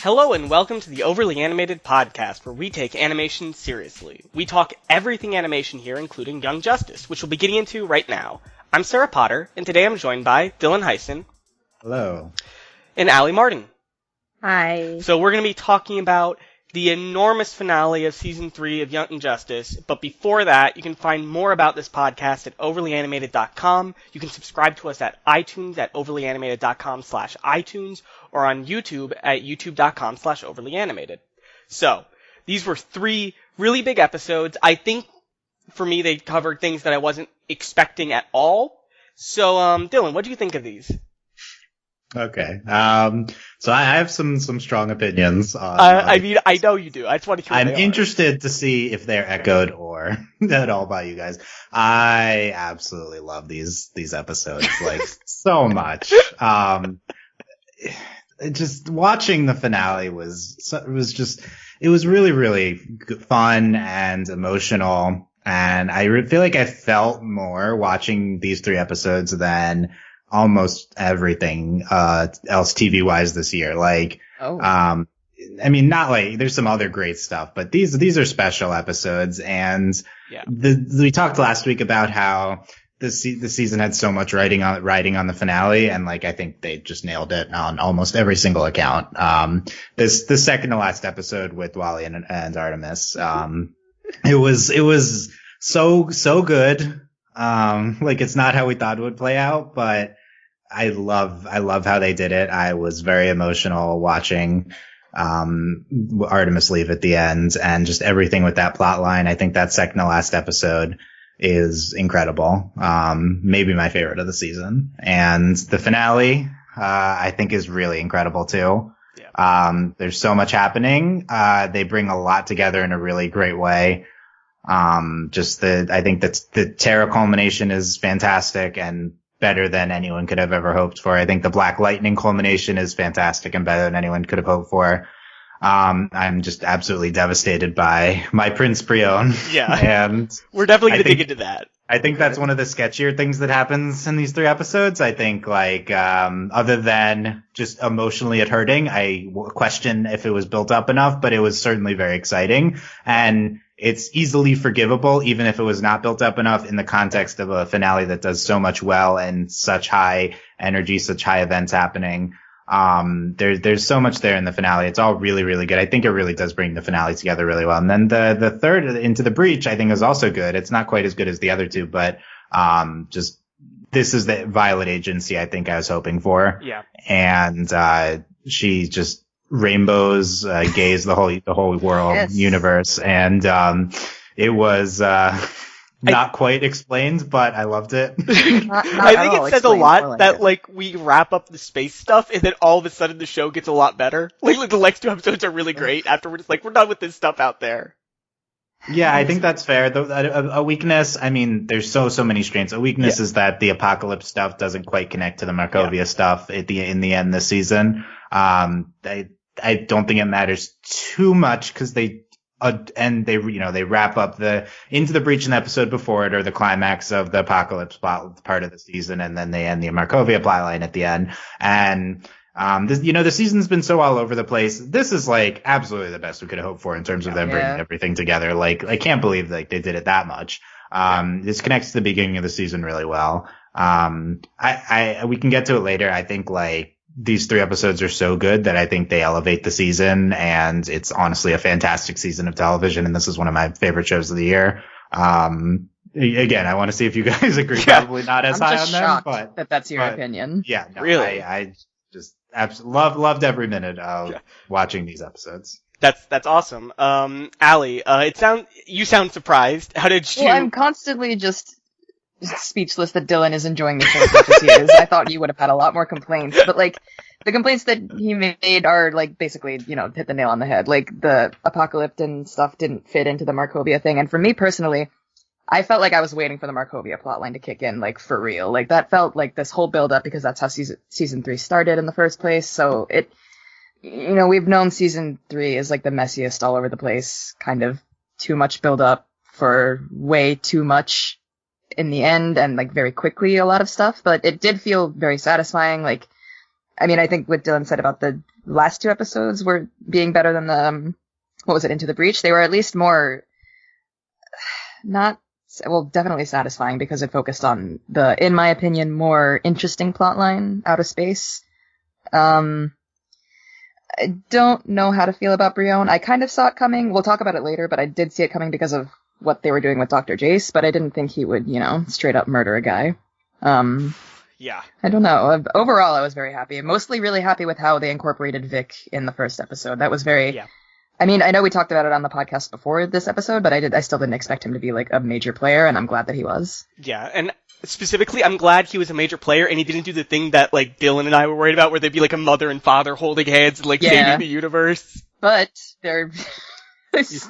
Hello and welcome to the Overly Animated podcast, where we take animation seriously. We talk everything animation here, including Young Justice, which we'll be getting into right now. I'm Sarah Potter, and today I'm joined by Dylan Hysen. Hello. And Allie Martin. Hi. So we're going to be talking about the enormous finale of Season 3 of Young Justice, but before that, you can find more about this podcast at overlyanimated.com. You can subscribe to us at iTunes at overlyanimated.com/iTunes, or on YouTube at youtube.com/overlyanimated. So, these were 3 really big episodes. I think, for me, they covered things that I wasn't expecting at all. So, Dylan, what do you think of these? Okay. So I have some strong opinions on. I know you do. I just want to hear. I'm interested to see if they're echoed or at all by you guys. I absolutely love these episodes like so much. Just watching the finale was really, really fun and emotional. And I feel like I felt more watching these 3 episodes than almost everything else TV wise this year. Like, I mean, not like there's some other great stuff, but these are special episodes. And we talked last week about how the season had so much riding on the finale, and like I think they just nailed it on almost every single account. The second to last episode with Wally and Artemis, it was so good. Like it's not how we thought it would play out, but I love how they did it. I was very emotional watching Artemis leave at the end, and just everything with that plot line. I think that second to last episode is incredible. Maybe my favorite of the season. And the finale, I think is really incredible too. Yeah. There's so much happening. They bring a lot together in a really great way. I think that the Terra culmination is fantastic and better than anyone could have ever hoped for. I think the Black Lightning culmination is fantastic and better than anyone could have hoped for. I'm just absolutely devastated by my Prince Brion. Yeah. And we're definitely going to dig into that. I think that's one of the sketchier things that happens in these 3 episodes. I think like, other than just emotionally it hurting, I question if it was built up enough, but it was certainly very exciting. And it's easily forgivable, even if it was not built up enough in the context of a finale that does so much well and such high energy, such high events happening. There's so much there in the finale. It's all really, really good. I think it really does bring the finale together really well. And then the third, Into the Breach, I think is also good. It's not quite as good as the other 2, but, just this is the Violet Agency I think I was hoping for. Yeah. And, she just rainbows, gaze the whole world, yes. Universe. And, it was, not quite explained, but I loved it. I think it says a lot that, like, we wrap up the space stuff, and then all of a sudden the show gets a lot better. Like the next 2 episodes are really great after we're just like, we're done with this stuff out there. Yeah, I think that's fair. A weakness, I mean, there's so many strains. A weakness is that the Apocalypse stuff doesn't quite connect to the Markovia stuff in the end this season. I don't think it matters too much because they wrap up the Into the Breach in the episode before it, or the climax of the Apocalypse part of the season, and then they end the Markovia plotline at the end. And the season's been so all over the place. This is like absolutely the best we could have hoped for in terms of them bringing everything together. Like I can't believe like they did it that much. This connects to the beginning of the season really well. We can get to it later. I think like these 3 episodes are so good that I think they elevate the season, and it's honestly a fantastic season of television. And this is one of my favorite shows of the year. Again, I want to see if you guys agree. Probably not as high on them, but that's your opinion. Yeah, no, really. I just absolutely loved every minute of watching these episodes. That's awesome. Allie, you sound surprised. How did you? Well, I'm constantly just speechless that Dylan is enjoying the show as much as he is. I thought he would have had a lot more complaints, but like the complaints that he made are like basically, hit the nail on the head. Like the Apocalypse and stuff didn't fit into the Markovia thing, and for me personally, I felt like I was waiting for the Markovia plotline to kick in, like for real. Like that felt like this whole build up because that's how season 3 started in the first place. So it, we've known season 3 is like the messiest all over the place, kind of too much build up for way too much in the end, and like very quickly a lot of stuff, but it did feel very satisfying. Like I mean, I think what Dylan said about the last 2 episodes were being better than the, what was it, Into the Breach? They were at least more, definitely satisfying because it focused on the, in my opinion, more interesting plotline, Out of Space. I don't know how to feel about Brion. I kind of saw it coming. We'll talk about it later, but I did see it coming because of what they were doing with Dr. Jace, but I didn't think he would, straight up murder a guy. Yeah. I don't know. Overall, I was very happy. Mostly really happy with how they incorporated Vic in the first episode. That was very... Yeah. I mean, I know we talked about it on the podcast before this episode, but I still didn't expect him to be, like, a major player, and I'm glad that he was. Yeah, and specifically, I'm glad he was a major player, and he didn't do the thing that, like, Dylan and I were worried about, where they'd be, like, a mother and father holding hands and, like, saving the universe. But they're...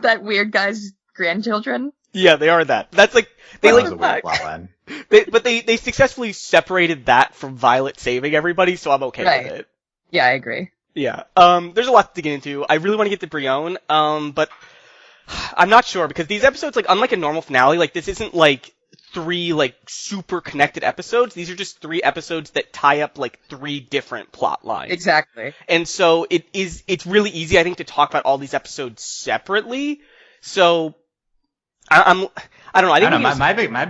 that weird guy's grandchildren. Yeah, they are that. That's, like... They, that like... was a weird plotline. But they successfully separated that from Violet saving everybody, so I'm okay with it. Yeah, I agree. Yeah. There's a lot to get into. I really want to get to Brion, but I'm not sure, because these episodes, like, unlike a normal finale, like, this isn't, like, 3, like, super connected episodes. These are just 3 episodes that tie up, like, 3 different plot lines. Exactly. And so it's really easy, I think, to talk about all these episodes separately. So, I don't know. I think my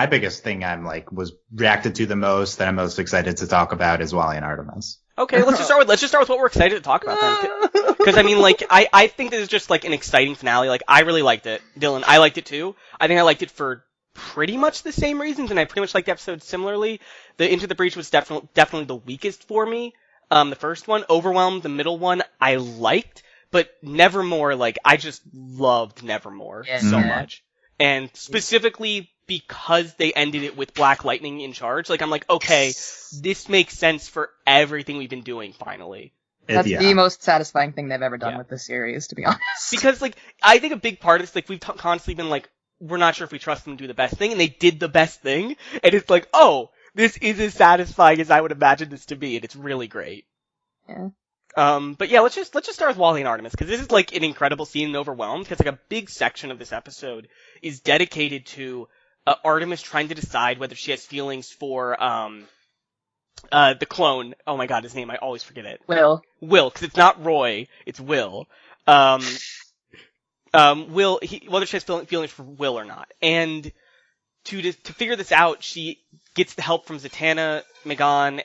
biggest thing I'm like was reacted to the most, that I'm most excited to talk about is Wally and Artemis. Okay, let's just start with what we're excited to talk about then. Because I mean, like, I think this is just like an exciting finale. Like, I really liked it, Dylan. I liked it too. I think I liked it for pretty much the same reasons, and I pretty much liked the episode similarly. The Into the Breach was definitely the weakest for me. The first one, Overwhelmed, the middle one, I liked, but Nevermore, like, I just loved Nevermore so much. And specifically because they ended it with Black Lightning in charge, like, I'm like, okay, this makes sense for everything we've been doing, finally. That's the most satisfying thing they've ever done with this series, to be honest. Because, like, I think a big part of this, like, we've constantly been like, we're not sure if we trust them to do the best thing, and they did the best thing, and it's like, oh, this is as satisfying as I would imagine this to be, and it's really great. Yeah. But yeah, let's just start with Wally and Artemis, because this is like an incredible scene in Overwhelmed, because like a big section of this episode is dedicated to Artemis trying to decide whether she has feelings for the clone. Oh my god, his name, I always forget it. Will, because it's not Roy, it's Will. Whether she has feelings for Will or not. And to figure this out, she gets the help from Zatanna, Megan,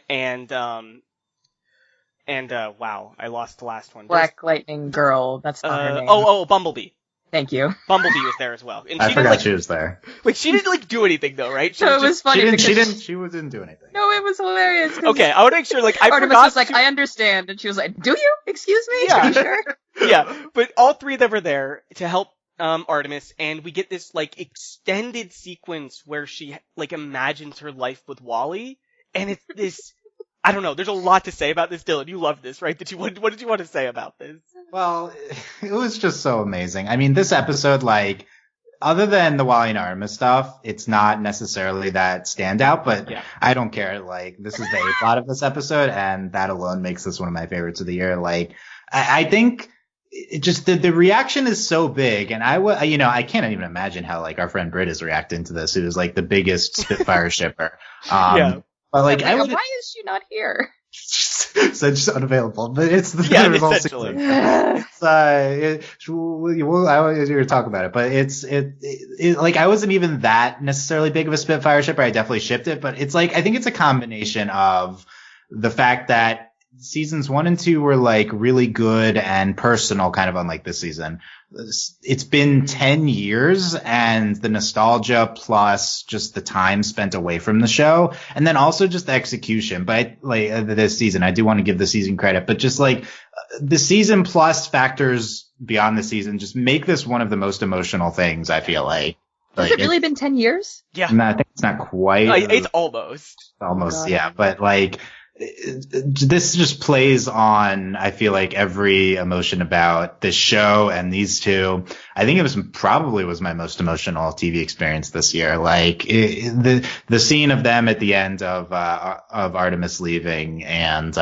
and wow, I lost the last one. Black Lightning Girl, that's not her name. Bumblebee. Thank you. Bumblebee was there as well. And I forgot she was there. Like, she didn't, like, do anything, though, right? It was funny. She didn't do anything. No, it was hilarious. Okay, I want to make sure, like, Artemis was like, I understand. And she was like, do you? Excuse me? Yeah. Are you sure? Yeah, but all 3 of them are there to help Artemis, and we get this, like, extended sequence where she, like, imagines her life with Wally, and it's this... I don't know, there's a lot to say about this, Dylan. You love this, right? What did you want to say about this? Well, it was just so amazing. I mean, this episode, like, other than the Wally and Artemis stuff, it's not necessarily that standout, but I don't care. Like, this is the A plot of this episode, and that alone makes this one of my favorites of the year. Like, I think it just, the reaction is so big, and I can't even imagine how, like, our friend Britt is reacting to this, who is, like, the biggest Spitfire shipper. But, like, why is she not here? So just unavailable, but it's the essentially. I was here to talk about it, but it's like, I wasn't even that necessarily big of a Spitfire shipper. I definitely shipped it, but it's like, I think it's a combination of the fact that seasons 1 and 2 were like really good and personal, kind of unlike this season. It's been 10 years, and the nostalgia plus just the time spent away from the show, and then also just the execution. But like this season, I do want to give the season credit, but just like the season plus factors beyond the season just make this one of the most emotional things, I feel like. Has it really been 10 years? Yeah. No, I think it's not quite. It's almost. Almost, yeah. But like, this just plays on, I feel like, every emotion about this show and these 2. I think it was probably my most emotional TV experience this year. Like, the scene of them at the end of Artemis leaving, and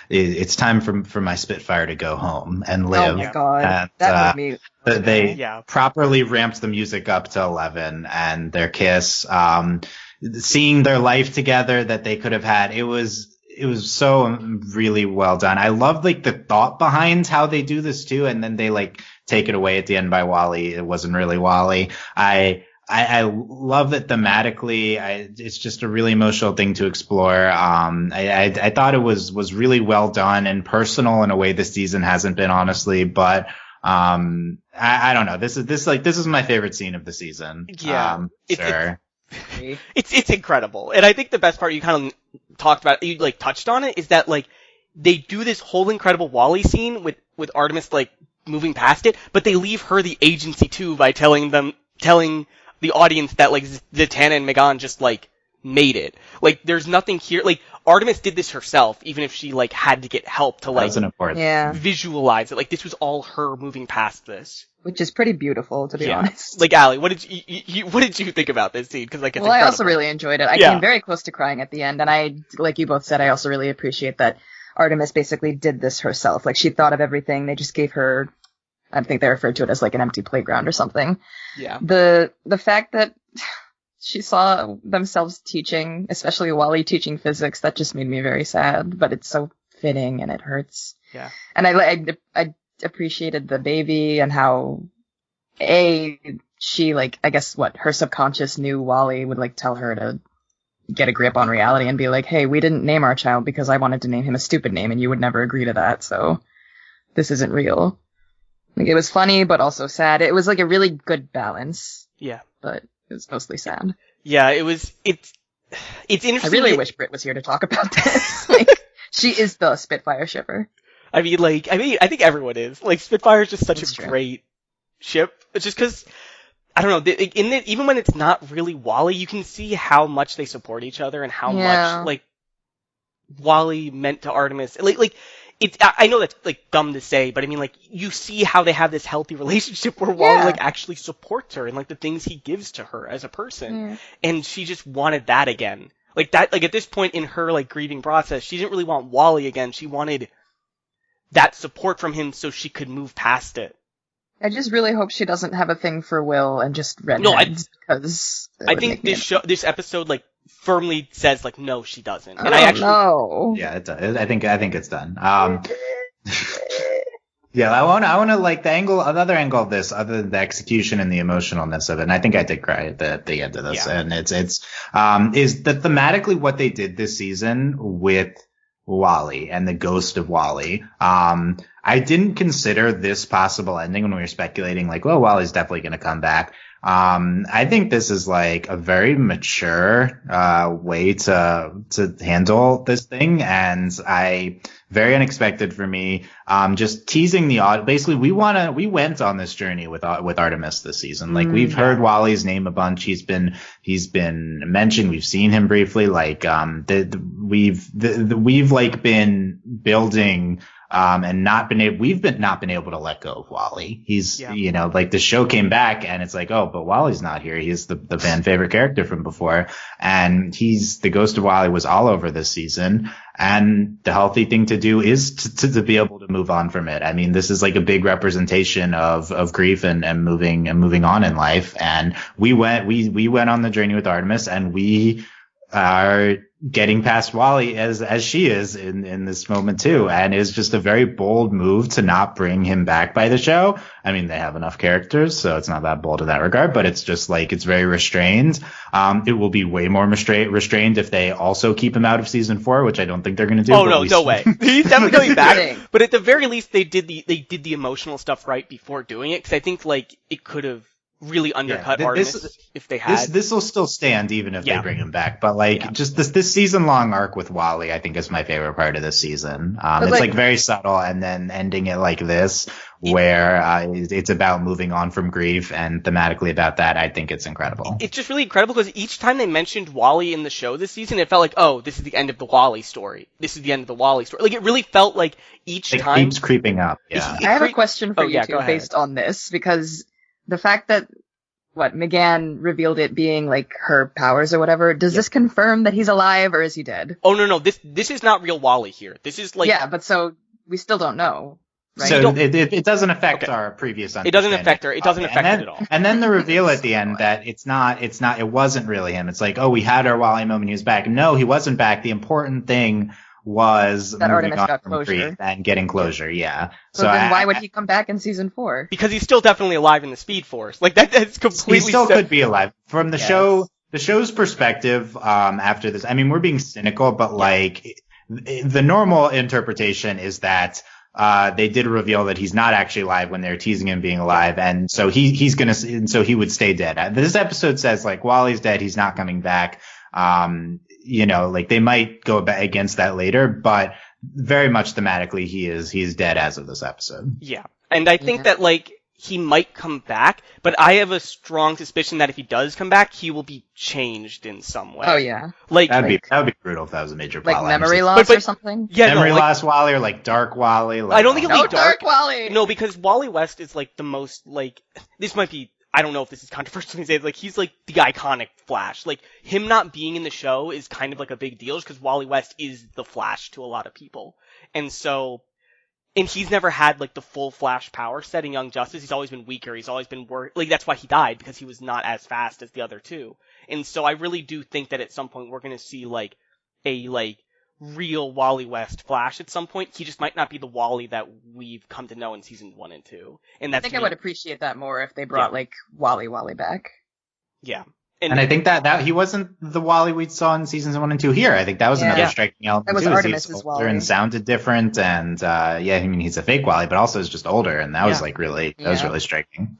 it's time for my Spitfire to go home and live. Oh my god, and, that made me. they properly ramped the music up to 11, and their kiss, seeing their life together that they could have had, it was so really well done. I love like the thought behind how they do this too, and then they like take it away at the end by Wally. It wasn't really Wally. I love that thematically. It's just a really emotional thing to explore. I thought it was really well done and personal in a way this season hasn't been, honestly. But I don't know. This is my favorite scene of the season. Yeah, sure. It's incredible, and I think the best part you kind of talked about, you like touched on it, is that like they do this whole incredible Wally scene with Artemis like moving past it, but they leave her the agency too by telling the audience that like Zatanna and Megan just like made it. Like there's nothing here. Like Artemis did this herself, even if she like had to get help to like visualize it. Like this was all her moving past this, which is pretty beautiful, to be honest. Like Allie, what did you think about this scene? Because like I also really enjoyed it. I came very close to crying at the end, and I, like you both said, I also really appreciate that Artemis basically did this herself. Like she thought of everything. They just gave her, I think they referred to it as like an empty playground or something. Yeah. The fact that she saw themselves teaching, especially Wally teaching physics, that just made me very sad, but it's so fitting and it hurts. Yeah. And I appreciated the baby and how she like, I guess her subconscious knew Wally would like tell her to get a grip on reality and be like, hey, we didn't name our child because I wanted to name him a stupid name and you would never agree to that, so this isn't real. Like, it was funny, but also sad. It was like a really good balance. Yeah. But it was mostly sad. Yeah, it's interesting. I really wish Britt was here to talk about this. Like, she is the Spitfire shipper. I think everyone is. Like, Spitfire is just such a great ship. It's just because, I don't know, even when it's not really Wally, you can see how much they support each other and how much, like, Wally meant to Artemis. I know that's, like, dumb to say, but I mean, like, you see how they have this healthy relationship where Wally, like, actually supports her and, like, the things he gives to her as a person. Yeah. And she just wanted that again. Like, that, like, at this point in her, like, grieving process, she didn't really want Wally again. She wanted that support from him so she could move past it. I just really hope she doesn't have a thing for Will and just redheads, because I think this episode, like, firmly says, like, no, she doesn't. And no. Yeah, it does. I think it's done. Yeah, I want to like another angle of this, other than the execution and the emotionalness of it. And I think I did cry at the end of this. Yeah. And it's is that thematically what they did this season with Wally and the ghost of Wally. I didn't consider this possible ending when we were speculating, like, well, Wally's definitely going to come back. I think this is like a very mature way to handle this thing, and very unexpected for me. Just teasing the audience. Basically, we went on this journey with Artemis this season. Like, we've heard Wally's name a bunch. He's been mentioned. We've seen him briefly. Like, we've like been building. And we've not been able to let go of Wally. He's, like the show came back and it's like, oh, but Wally's not here. He's the fan favorite character from before. And the ghost of Wally was all over this season. And the healthy thing to do is to be able to move on from it. I mean, this is like a big representation of grief and moving on in life. And we went on the journey with Artemis, and we are getting past Wally as she is in this moment too. And it's just a very bold move to not bring him back by the show. I mean, they have enough characters, so it's not that bold in that regard, but it's just like, it's very restrained. It will be way more restrained if they also keep him out of season 4, which I don't think they're going to do. Oh, no way. He's definitely coming back. But at the very least, they did the emotional stuff right before doing it, because I think like it could have really undercut Artemis if they had. This will still stand even if they bring him back. But like just this season long arc with Wally, I think is my favorite part of this season. It's like very subtle, and then ending it like this, where it's about moving on from grief and thematically about that. I think it's incredible. It's just really incredible because each time they mentioned Wally in the show this season, it felt like, oh, this is the end of the Wally story. This is the end of the Wally story. Like, it really felt like each time. It keeps creeping up. Yeah. I have a question for you two based on this, because the fact that McGann revealed it being like her powers or whatever. Does this confirm that he's alive or is he dead? Oh, no, this is not real Wally here. This is like... Yeah, but so we still don't know. Right? So it doesn't affect our previous understanding. It doesn't affect her. It doesn't affect it at all. And then the reveal at the end that it wasn't really him. It's like, oh, we had our Wally moment. He was back. No, he wasn't back. The important thing was that Artemis got closure and getting closure. Yeah. So then why would he come back in season 4? Because he's still definitely alive in the Speed Force. Like that's completely. He still could be alive from the show. The show's perspective. After this, I mean, we're being cynical, but like the normal interpretation is that. They did reveal that he's not actually alive when they're teasing him being alive, and so so he would stay dead. This episode says like Wally's dead, he's not coming back. Like they might go against that later, but very much thematically he's dead as of this episode. Yeah, and I think that like he might come back, but I have a strong suspicion that if he does come back, he will be changed in some way. Oh yeah, like that would be brutal if that was a major plot like memory loss or something. Yeah, memory loss Wally or like Dark Wally. Like, I don't think it'll be Dark Wally. No, because Wally West is like the most like this might be. I don't know if this is controversial to say. Like he's like the iconic Flash. Like him not being in the show is kind of like a big deal, just because Wally West is the Flash to a lot of people, and so. And he's never had, like, the full Flash power set in Young Justice. He's always been weaker. He's always been like, that's why he died, because he was not as fast as the other two. And so I really do think that at some point we're gonna see, like, a, like, real Wally West Flash at some point. He just might not be the Wally that we've come to know in seasons 1 and 2. And that's I think I would appreciate that more if they brought, like, Wally back. Yeah. And I think that he wasn't the Wally we saw in seasons 1 and 2 here. I think that was another striking element. That was too. Artemis's Wally. And sounded different, and I mean he's a fake Wally, but also is just older, and that was like really was really striking.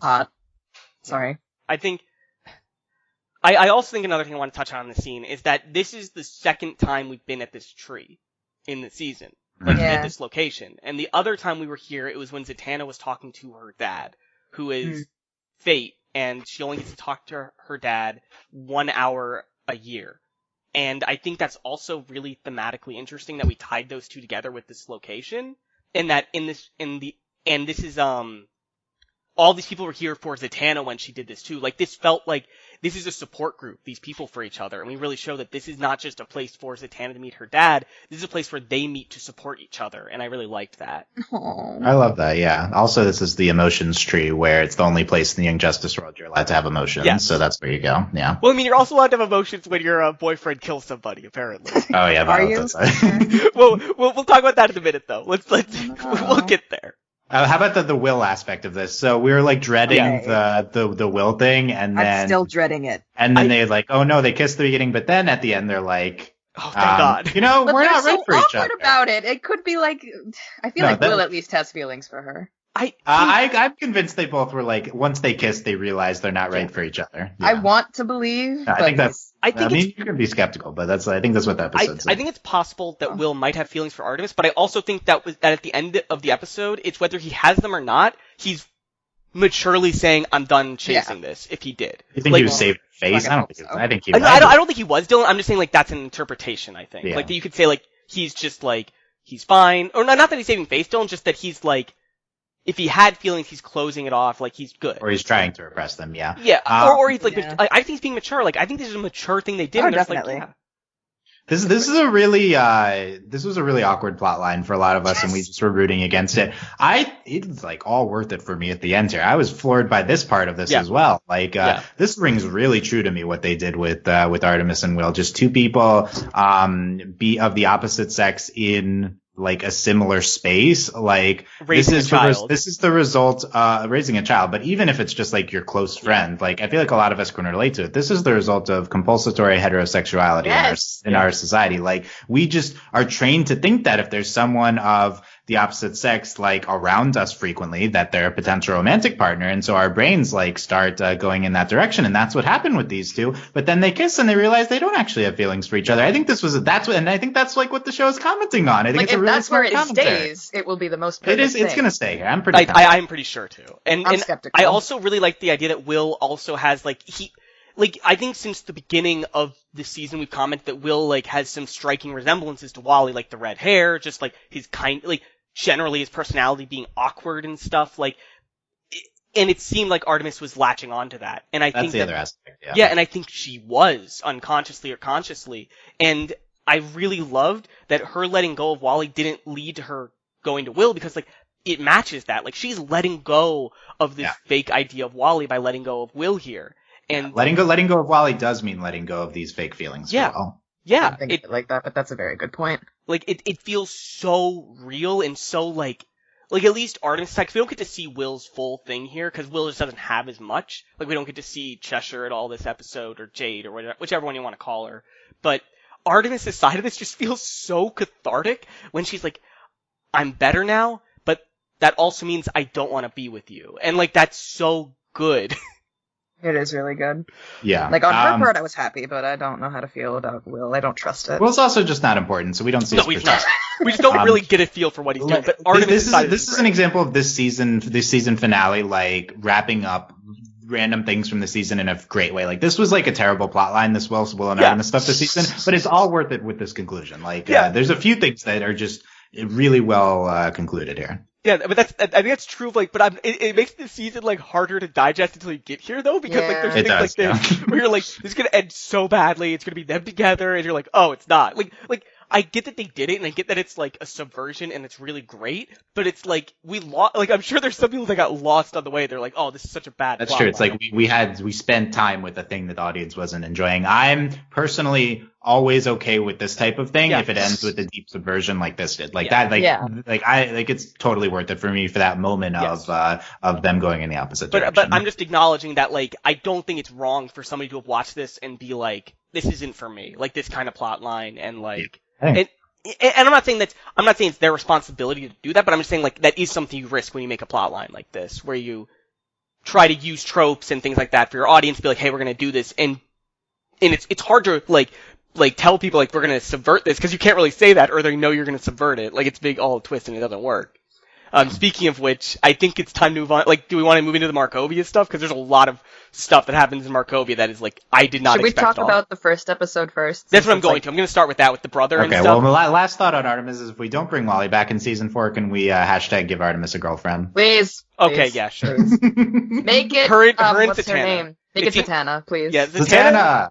Sorry. I think. I also think another thing I want to touch on in the scene is that this is the second time we've been at this tree in the season, like at this location. And the other time we were here, it was when Zatanna was talking to her dad, who is Fate. And she only gets to talk to her dad 1 hour a year. And I think that's also really thematically interesting that we tied those two together with this location. And that this is, all these people were here for Zatanna when she did this too. Like, this felt like this is a support group, these people for each other. And we really show that this is not just a place for Zatanna to meet her dad. This is a place where they meet to support each other. And I really liked that. Aww. I love that, yeah. Also, this is the emotions tree where it's the only place in the Young Justice world you're allowed to have emotions. Yeah. So that's where you go, yeah. Well, I mean, you're also allowed to have emotions when your boyfriend kills somebody, apparently. Oh, yeah. Are you? Well, we'll talk about that in a minute, though. We'll get there. How about the will aspect of this? So we were like dreading the will thing, and then I'm still dreading it. And then they're like, oh no, they kissed the beginning, but then at the end they're like, oh thank God, we're not right for each other. About it. It could be like, I feel like Will at least has feelings for her. I'm convinced they both were like, once they kissed, they realized they're not right for each other. Yeah. I want to believe. I think that's. I mean, you can be skeptical, but I think that's what the episode says. I think it's possible that Will might have feelings for Artemis, but I also think that at the end of the episode, it's whether he has them or not, he's maturely saying, I'm done chasing this, if he did. You think he was saving face? I don't think so. I think he was. I don't think he was, Dylan. I'm just saying, like, that's an interpretation, I think. Yeah. Like, you could say, like, he's just, like, he's fine. Or not that he's saving face, Dylan, just that he's, like, if he had feelings, he's closing it off, like, he's good. Or he's trying to repress them, yeah. Yeah, or he's, like, I think he's being mature. Like, I think this is a mature thing they did. Oh, and definitely. Like, This is a really this was a really awkward plot line for a lot of us, and we just were rooting against it. It's like all worth it for me at the end here. I was floored by this part of this as well. Like this rings really true to me what they did with Artemis and Will. Just two people be of the opposite sex in like a similar space. Like this is the result raising a child. But even if it's just like your close friend, like I feel like a lot of us can relate to it. This is the result of compulsory heterosexuality in our society. Like we just are trained to think that if there's someone of the opposite sex like around us frequently, that they're a potential romantic partner, and so our brains like start going in that direction, and that's what happened with these two. But then they kiss and they realize they don't actually have feelings for each other. I think and I think that's like what the show is commenting on. I think it's a really that's where smart it commentary. Stays, it will be the most perfect thing. It's gonna stay here. I'm pretty sure too. And I'm skeptical. I also really like the idea that Will also has I think since the beginning of the season we've commented that Will like has some striking resemblances to Wally, like the red hair, just like his generally his personality being awkward and stuff. Like and it seemed like Artemis was latching onto that. And I That's think the other aspect, yeah. Yeah, and I think she was, unconsciously or consciously. And I really loved that her letting go of Wally didn't lead to her going to Will, because, like, it matches that. Like, she's letting go of this fake idea of Wally by letting go of Will here. And letting go of Wally does mean letting go of these fake feelings. Yeah. For Will. Yeah. I didn't think of it like that, but that's a very good point. Like, it feels so real and so, like at least Artemis, like, we don't get to see Will's full thing here, because Will just doesn't have as much. Like, we don't get to see Cheshire at all this episode, or Jade, or whatever, whichever one you want to call her. But Artemis' side of this just feels so cathartic when she's like, I'm better now, but that also means I don't want to be with you. And, like, that's so good. It is really good. Yeah. Like, on her part, I was happy, but I don't know how to feel about Will. I don't trust it. Will's also just not important, so we don't see his he's perspective. not. We just don't really get a feel for what he's doing. But Artemis' this is an example of this season finale, like, wrapping up random things from the season in a great way. Like, this was like a terrible plot line, this Will and Artemis stuff this season, but it's all worth it with this conclusion. Like, there's a few things that are just really well concluded here. Yeah, but I think that's true of, like, but it makes the season, like, harder to digest until you get here, though, because, like, there's things like this, where you're like, this is gonna end so badly, it's gonna be them together, and you're like, oh, it's not. Like, I get that they did it, and I get that it's, like, a subversion, and it's really great, but it's, like, I'm sure there's some people that got lost on the way, they're like, oh, this is such a bad That's plot true, it's line. like, we spent time with a thing that the audience wasn't enjoying. I'm personally always okay with this type of thing if it ends with a deep subversion like this did. Like that, it's totally worth it for me for that moment of them going in the opposite direction. But I'm just acknowledging that, like, I don't think it's wrong for somebody to have watched this and be like, this isn't for me. Like, this kind of plot line, and, like, and I'm not saying it's their responsibility to do that, but I'm just saying, like, that is something you risk when you make a plot line like this, where you try to use tropes and things like that for your audience to be like, hey, we're gonna do this, and it's hard to, like tell people, like, we're gonna subvert this, because you can't really say that, or they know you're gonna subvert it. Like, it's big all twist and it doesn't work. Speaking of which, I think it's time to move on. Like, do we want to move into the Markovia stuff? Because there's a lot of stuff that happens in Markovia that is, like, I did not expect. Should we talk about the first episode first? That's what I'm going to. I'm going to start with that, with the brother and stuff. Okay, well, my last thought on Artemis is, if we don't bring Wally back in season 4, can we hashtag give Artemis a girlfriend? Please. Okay, yeah, sure. Make it, her and what's Zatanna. her name? Make it Zatanna, please. Yeah, Zatanna!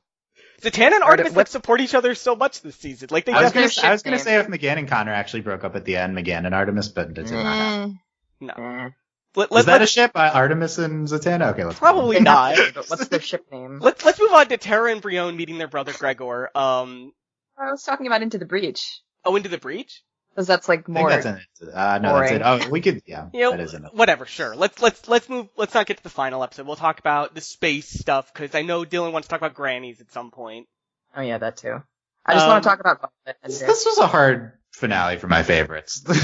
Zatanna and Artemis like support each other so much this season. Like, they I was gonna say if McGann and Connor actually broke up at the end, McGann and Artemis, but it did not happen. No. Is that a ship? Artemis and Zatanna? Okay, let's probably not. But what's their ship name? Let's move on to Tara and Brione meeting their brother Gregor. I was talking about Into the Breach. Oh, Into the Breach? Because that's like more. I think that's in it. No, that's it. Oh, we could. Yeah, that is in it. Whatever. Sure. Let's move. Let's not get to the final episode. We'll talk about the space stuff, because I know Dylan wants to talk about grannies at some point. Oh yeah, that too. I just want to talk about Violet. This was a hard finale for my favorites. Okay,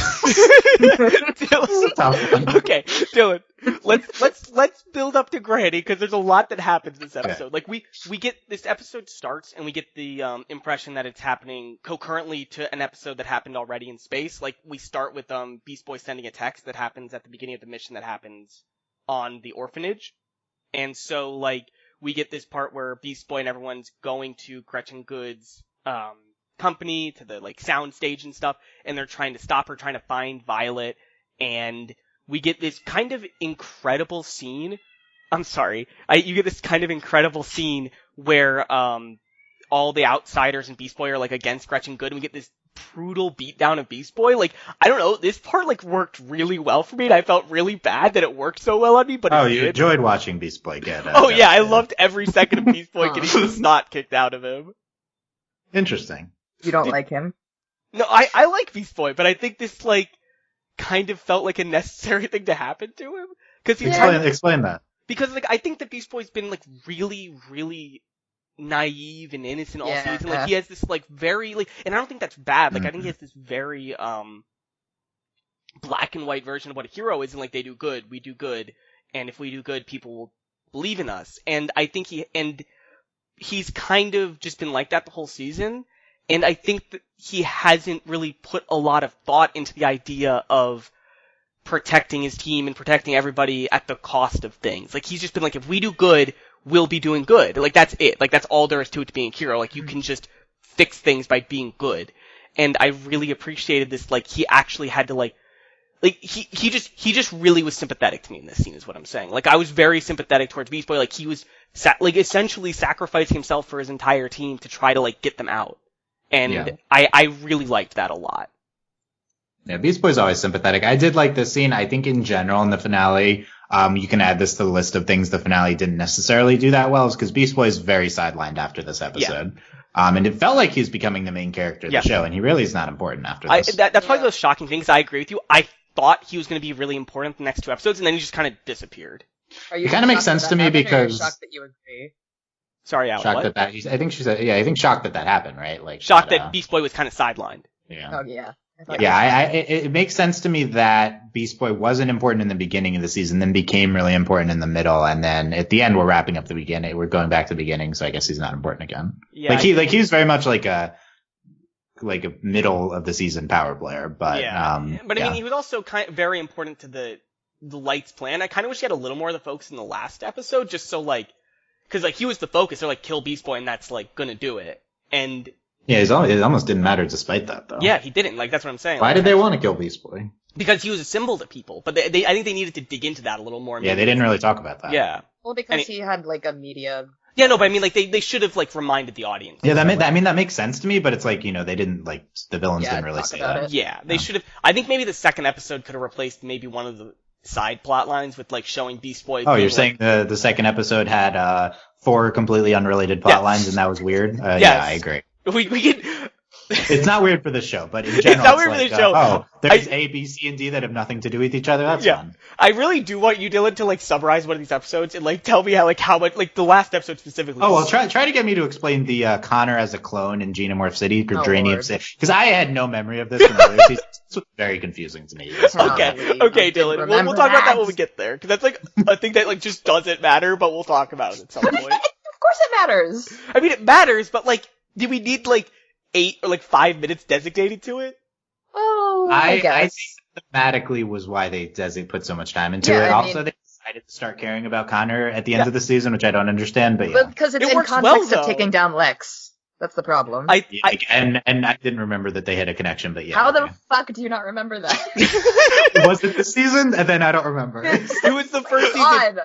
Dylan, let's build up to Granny, because there's a lot that happens this episode. Okay. Like, we get, this episode starts and we get the impression that it's happening concurrently to an episode that happened already in space. Like, we start with Beast Boy sending a text that happens at the beginning of the mission that happens on the orphanage. And so, like, we get this part where Beast Boy and everyone's going to Gretchen Good's company, to the, like, sound stage and stuff, and they're trying to stop her, trying to find Violet, and we get this kind of incredible scene. You get this kind of incredible scene where all the outsiders and Beast Boy are, like, against Gretchen Good, and we get this brutal beatdown of Beast Boy. Like, I don't know, this part, like, worked really well for me, and I felt really bad that it worked so well on me, but you enjoyed watching Beast Boy get yeah, I loved every second of Beast Boy getting the snot kicked out of him. Interesting. You don't like him? No, I like Beast Boy, but I think this, like, kind of felt like a necessary thing to happen to him. Explain that. Because, like, I think that Beast Boy's been, like, really, really naive and innocent all season. Like, he has this, like, very, like, and I don't think that's bad. Like, I think he has this very, black and white version of what a hero is, and, like, they do good, we do good, and if we do good, people will believe in us. And I think he's kind of just been like that the whole season. And I think that he hasn't really put a lot of thought into the idea of protecting his team and protecting everybody at the cost of things. Like, he's just been like, if we do good, we'll be doing good. Like, that's it. Like, that's all there is to it, to being a hero. Like, you can just fix things by being good. And I really appreciated this, like, he actually had to, like, like he just really was sympathetic to me in this scene is what I'm saying. Like I was very sympathetic towards Beast Boy. Like he was like essentially sacrificing himself for his entire team to try to like get them out. And Yeah. I really liked that a lot. Yeah, Beast Boy's always sympathetic. I did like this scene. I think in general in the finale, you can add this to the list of things the finale didn't necessarily do that well, is because Beast Boy is very sidelined after this episode. And it felt like he was becoming the main character of the show, and he really is not important after this. That's probably the most shocking thing, because I agree with you. I thought he was going to be really important the next 2 episodes, and then he just kind of disappeared. It kind of makes sense to me because... shocked that you agree? Sorry, Alan, shocked what? that I think she said, I think shocked that happened, right? Like shocked that Beast Boy was kind of sidelined. Yeah. Oh, yeah. It makes sense to me that Beast Boy wasn't important in the beginning of the season, then became really important in the middle, and then at the end we're wrapping up the beginning. We're going back to the beginning, so I guess he's not important again. Yeah, he's very much like a middle of the season power player, but I mean he was also very important to the Lights plan. I kind of wish he had a little more of the focus in the last episode, just so like, because like he was the focus. They're like kill Beast Boy, and that's like gonna do it, and. Yeah, it almost didn't matter despite that, though. Yeah, he didn't. Like, that's what I'm saying. Why did they want to kill Beast Boy? Because he was a symbol to people. But I think they needed to dig into that a little more. Yeah, they didn't really talk about that. Yeah. Well, because he had, like, a media... Yeah, no, but I mean, like, they should have, like, reminded the audience. Yeah, that makes sense to me, but it's like, they didn't, like, the villains didn't really say that. It. Yeah, they should have... I think maybe the second episode could have replaced maybe one of the side plot lines with, like, showing Beast Boy... Oh, you're saying the second episode had 4 completely unrelated plot lines, and that was weird? Yeah, I agree. We could... It's not weird for the show, but in general, it's not weird for the show. There's A, B, C, and D that have nothing to do with each other. That's fun. I really do want you, Dylan, to like summarize one of these episodes and like tell me how much like the last episode specifically. Oh well, try to get me to explain the Connor as a clone in Xenomorph City, Dranium City, because I had no memory of this from earlier seasons. This was very confusing to me. Okay, Dylan. We'll talk about that when we get there, because that's like a thing that like just doesn't matter, but we'll talk about it at some point. Of course, it matters. I mean, it matters, but like, do we need like 8 or like 5 minutes designated to it? Oh, I guess. think thematically was why they put so much time into it. Also, they decided to start caring about Connor at the end of the season, which I don't understand, but yeah. But because it's in context of taking down Lex. That's the problem. And I didn't remember that they had a connection, but yeah. How the fuck do you not remember that? Was it this season? And then I don't remember. It was the first season.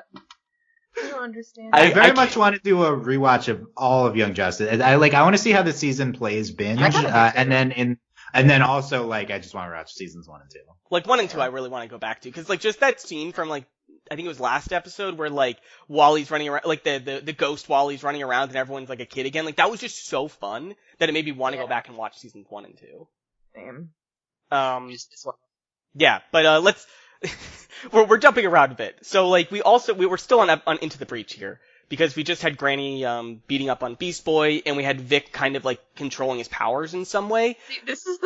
I don't understand. I very much want to do a rewatch of all of Young Justice. I want to see how the season plays binge, and then also like I just want to watch seasons 1 and 2. Like 1 and 2, I really want to go back to, because like just that scene from like I think it was last episode where like Wally's running around, like the ghost Wally's running around and everyone's like a kid again. Like that was just so fun that it made me want to go back and watch seasons 1 and 2. Same. Yeah, but let's. we're jumping around a bit. So like we were still on Into the Breach here because we just had Granny beating up on Beast Boy, and we had Vic kind of like controlling his powers in some way. See, this is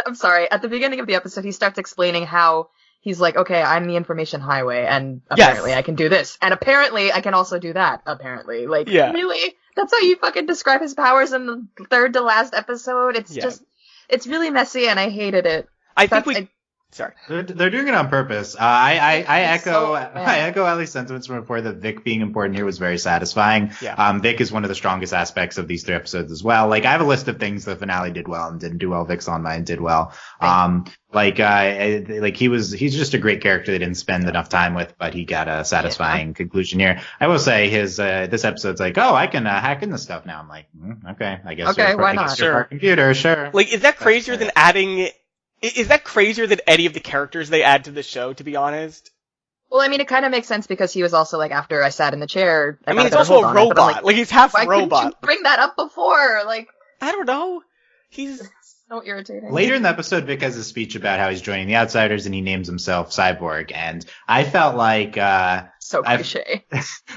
I'm sorry. At the beginning of the episode, he starts explaining how he's like, okay, I'm the information highway, and apparently I can do this, and apparently I can also do that. Apparently, like really, that's how you fucking describe his powers in the third to last episode. It's just, it's really messy, and I hated it. Sorry. They're doing it on purpose. I echo Ellie's sentiments from before that Vic being important here was very satisfying. Yeah. Vic is one of the strongest aspects of these 3 episodes as well. Like I have a list of things the finale did well and didn't do well. Vic's on mine did well. He's just a great character they didn't spend enough time with, but he got a satisfying conclusion here. I will say this episode's like, oh, I can hack into stuff now. I'm like, okay, I guess. Okay, why not? Sure. Computer, sure. Like, is that crazier than adding? Is that crazier than any of the characters they add to the show, to be honest? Well, I mean, it kind of makes sense because he was also like, after I sat in the chair. I mean, he's also a robot. Like, he's half robot. Why couldn't you bring that up before? Like, I don't know. He's so irritating. Later in the episode, Vic has a speech about how he's joining the Outsiders and he names himself Cyborg, and I felt like so cliche.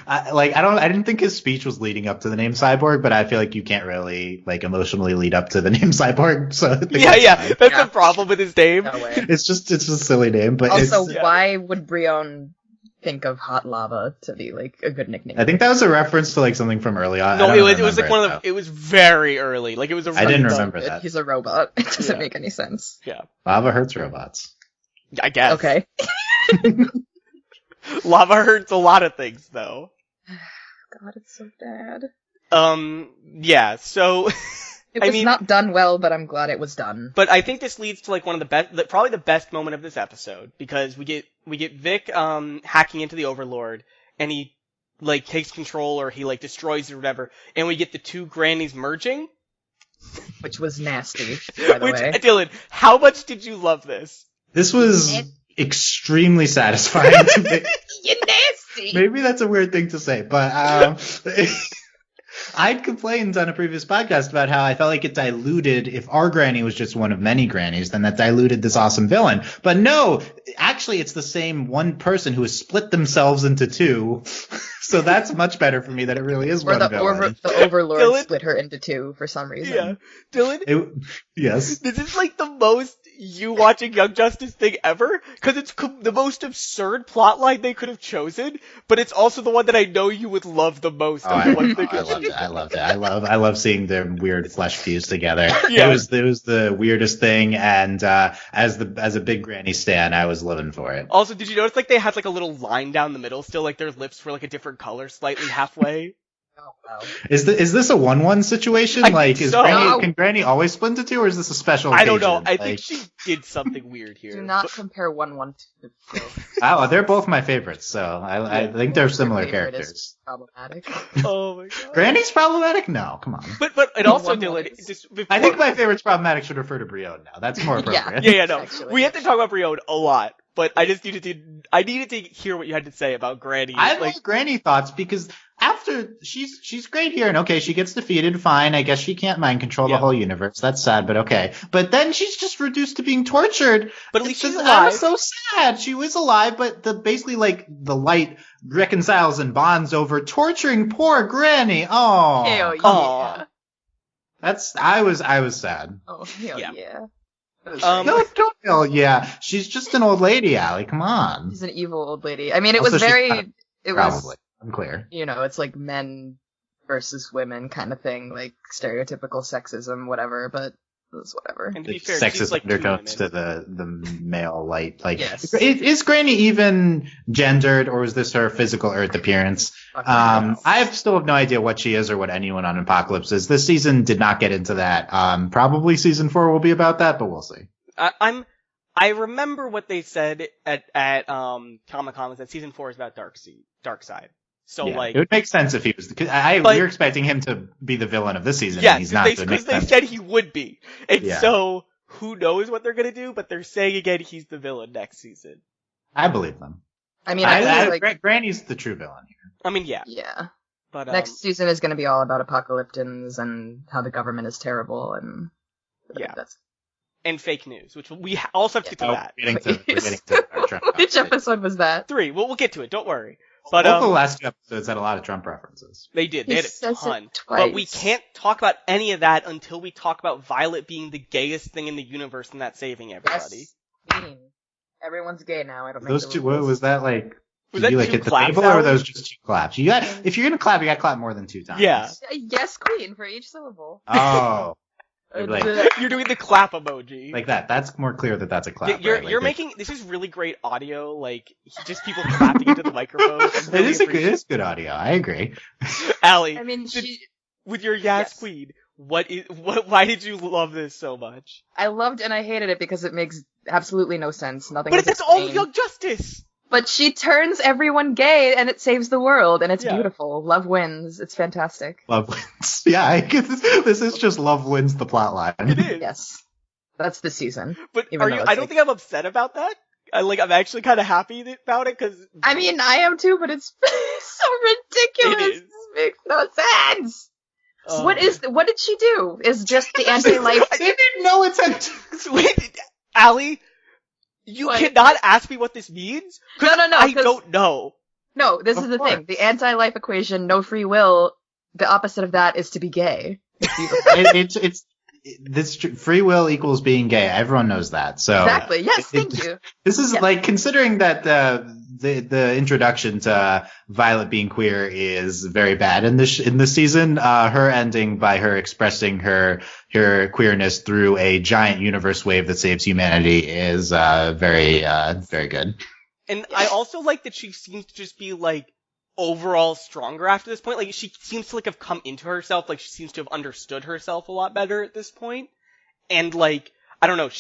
I didn't think his speech was leading up to the name Cyborg, but I feel like you can't really like emotionally lead up to the name Cyborg. So that's the problem with his name. No way. It's just a silly name, but also why would Brion think of hot lava to be like a good nickname? I think that was a reference to like something from early on. No, it was like it was very early. Like it was I didn't remember that. He's a robot. It doesn't make any sense. Yeah. Lava hurts robots. I guess. Okay. Lava hurts a lot of things though. God, it's so bad. Yeah, so It was not done well, but I'm glad it was done. But I think this leads to like one of the best, probably the best moment of this episode, because we get Vic hacking into the Overlord, and he like takes control, or he like destroys it or whatever, and we get the two grannies merging, which was nasty. By the way, Dylan, how much did you love this? This was extremely satisfying to me. You're nasty. Maybe that's a weird thing to say, but I'd complained on a previous podcast about how I felt like it diluted, if our granny was just one of many grannies, then that diluted this awesome villain. But no, actually it's the same one person who has split themselves into two. So that's much better for me that it really is one villain. The Overlord Dylan, split her into two for some reason. Yeah. Dylan? Yes? This is like the most you watching Young Justice thing ever, because it's the most absurd plotline they could have chosen, but it's also the one that I know you would love the most. I loved it. I love seeing their weird flesh fuse together. Yeah. It was the weirdest thing, and as a big granny stan, I was living for it. Also, did you notice like they had like a little line down the middle still, like their lips were like a different color slightly halfway? Oh, wow. Is this a 1-1 situation? Can Granny always split into two, or is this a special occasion? I don't know. I think she did something weird here. Do not compare 1-1 to 2. Oh, they're both my favorites, so I think they're similar characters. Problematic. Oh my god. Granny's problematic? No, come on. But it also, Dylan, I think my favorite's problematic should refer to Briode now. That's more appropriate. Yeah, no. Actually, we have to talk about Briode a lot. But I just needed to hear what you had to say about Granny. I have Granny thoughts, because after she's great here, and okay, she gets defeated, fine. I guess she can't mind control the whole universe. That's sad, but okay. But then she's just reduced to being tortured. But at least she's alive. I was so sad. She was alive, but basically like the light reconciles and bonds over torturing poor Granny. Oh, hell yeah. I was sad. Oh hell yeah. Don't hell yeah. She's just an old lady, Allie. Come on. She's an evil old lady. I mean, it was very. Probably. Unclear. You know, it's like men versus women kind of thing, like stereotypical sexism, whatever. But it's whatever. And to be fair, sexist like undertones to the male light. Like, yes. Is Granny even gendered, or is this her physical Earth appearance? I still have no idea what she is or what anyone on Apocalypse is. This season did not get into that. Probably season 4 will be about that, but we'll see. I remember what they said at Comic-Con was that season 4 is about Darkseid. So yeah, like, it would make sense if he was. We're expecting him to be the villain of this season. Yeah, and he's not. Because they said he would be, and so who knows what they're gonna do? But they're saying again he's the villain next season. I believe them. I mean, Granny's the true villain here. I mean, yeah. Yeah. But next season is going to be all about apocalyptans and how the government is terrible, and and fake news, which we also have to get to that. We're getting to our Trump Which episode was that? 3. We'll get to it. Don't worry. But both the last 2 episodes had a lot of Trump references. They did. They had a ton. But we can't talk about any of that until we talk about Violet being the gayest thing in the universe and that saving everybody. Yes. Everyone's gay now. I don't. Those two. What was that like? Was that you two hit the claps, table, or were those just 2 claps? If you're gonna clap, you gotta clap more than 2 times. Yeah. Yes, queen, for each syllable. Oh. You're doing the clap emoji. Like that. That's more clear that that's a clap. You're making this is really great audio. Like just people clapping into the microphone. Really it is good audio. I agree. Allie, I mean, with your queen, why did you love this so much? I loved and I hated it because it makes absolutely no sense. Nothing. But that's all Young Justice. But she turns everyone gay, and it saves the world, and it's beautiful. Love wins. It's fantastic. Love wins. Yeah, I guess this is just love wins the plot line. It is. Yes. That's the season. But I don't think I'm upset about that. I'm actually kind of happy about it, because... I mean, I am too, but it's so ridiculous. It is. This makes no sense. What did she do? Is just the anti-life... I didn't know it's... Wait, Allie... You cannot ask me what this means? No. I don't know. No, this is the thing. The anti-life equation, no free will, the opposite of that is to be gay. It's this free will equals being gay. Everyone knows that. So exactly. Yes, thank you. This is like, considering that the introduction to Violet being queer is very bad in this season. Her ending by her expressing her queerness through a giant universe wave that saves humanity is very very good. And I also like that she seems to just be like overall stronger after this point. Like, she seems to, like, have come into herself. Like, she seems to have understood herself a lot better at this point. And, like, I don't know,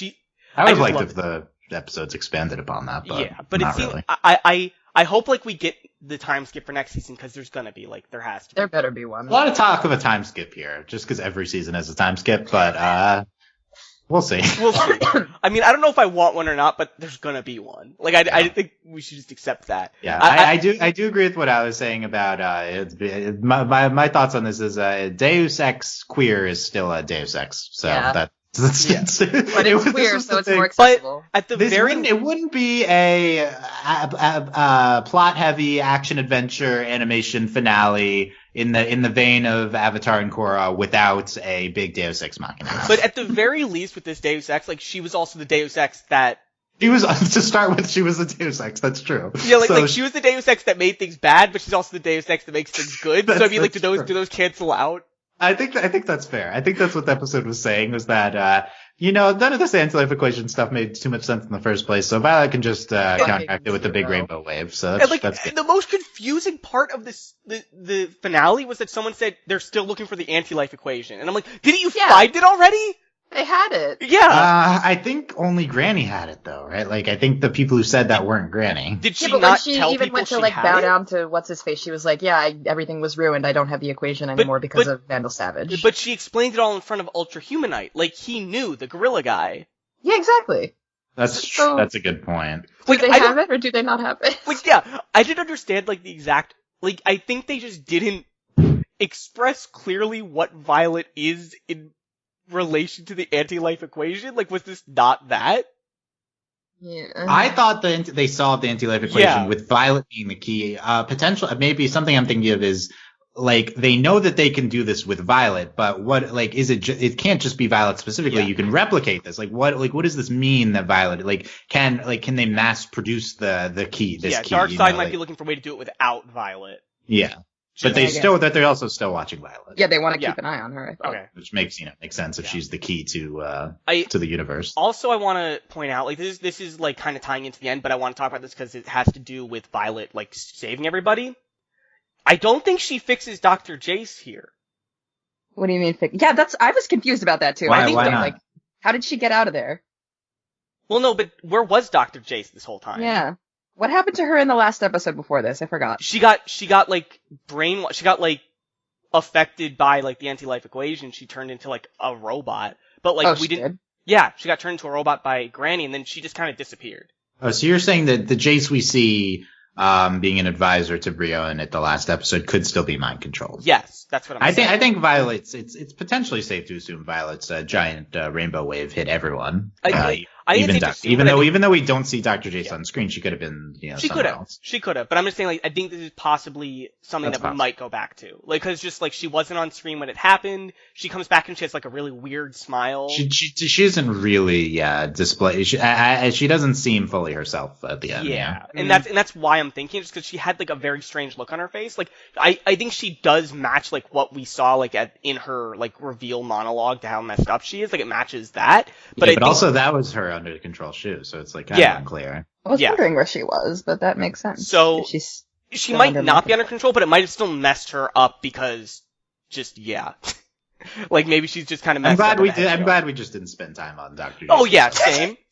I would have just liked love if the episodes expanded upon that, but yeah, but it not seems, really. I hope, like, we get the time skip for next season, because there's gonna be, like, there has to be. There better be one. A lot of talk of a time skip here, just because every season has a time skip, but we'll see. We'll see. I mean, I don't know if I want one or not, but there's gonna be one. Like, I think we should just accept that. Yeah, I do agree with what I was saying about my thoughts on this is Deus Ex queer is still a Deus Ex, so Yeah. that's But it's queer, so it's more accessible. At the it wouldn't be a plot heavy action adventure animation finale in the vein of Avatar and Korra without a big Deus Ex Machina. But at the very least with this Deus Ex, like, she was also the Deus Ex that... She was, to start with, she was the Deus Ex, that's true. Yeah, like she was the Deus Ex that made things bad, but she's also the Deus Ex that makes things good. So I mean, like, do those cancel out? I think that's fair. I think that's what the episode was saying, was that, none of this anti-life equation stuff made too much sense in the first place, so Violet can just counteract it with the big rainbow wave, so that's good. The most confusing part of this, the finale was that someone said they're still looking for the anti-life equation, and I'm like, didn't you find it already? They had it. Yeah. I think only Granny had it though, right? Like, I think the people who said that weren't Granny. Did she but not when she tell even people went to, she like, had bow it? down to what's-his-face, she was like, yeah, everything was ruined, I don't have the equation anymore because of Vandal Savage. But she explained it all in front of Ultra Humanite. Like, he knew, the gorilla guy. Yeah, exactly. That's a good point. Do they have it, or do they not have it? Like, yeah, I didn't understand, like, the exact... Like, I think they just didn't express clearly what Violet is in relation to the anti-life equation. Like, was this not that? Yeah. I thought they solved the anti-life equation with Violet being the key. Potential, maybe something I'm thinking of is, like, they know that they can do this with Violet, but what, like, is it? It can't just be Violet specifically. Yeah. You can replicate this. Like, what does this mean that Violet, can they mass produce the key? This key. Darkseid might be looking for a way to do it without Violet. Yeah. But they're also still watching Violet. Yeah, they want to keep an eye on her, I thought. Okay. Which makes sense if she's the key to the universe. Also, I want to point out, like, this is like kind of tying into the end, but I want to talk about this because it has to do with Violet, like, saving everybody. I don't think she fixes Dr. Jace here. What do you mean fix? Yeah, I was confused about that too. Why not? Like, how did she get out of there? Well, no, but where was Dr. Jace this whole time? Yeah. What happened to her in the last episode before this? I forgot. She got like she got like affected by like the anti-life equation. She turned into like a robot. But like we didn't. Yeah, she got turned into a robot by Granny, and then she just kind of disappeared. Oh, so you're saying that the Jace we see being an advisor to Brion at the last episode could still be mind controlled? Yes, that's what I'm saying. I think Violet's it's potentially safe to assume Violet's giant rainbow wave hit everyone. Even though we don't see Dr. Jace on screen, she could have been, she could have. She could have. But I'm just saying, like, I think this is possibly something we might go back to. Like, cause just, like, she wasn't on screen when it happened. She comes back and she has, like, a really weird smile. She isn't really, display. She doesn't seem fully herself at the end. Yeah. And that's why I'm thinking, just cause she had, like, a very strange look on her face. Like, I think she does match, like, what we saw, like, in her, like, reveal monologue to how messed up she is. Like, it matches that. But also that was her under control shoe, so it's like kind of unclear. I was wondering where she was, but that makes sense. So she might not be under control, but it might have still messed her up because like maybe she's just kind of messed up. I'm glad we just didn't spend time on Dr. Oh yeah,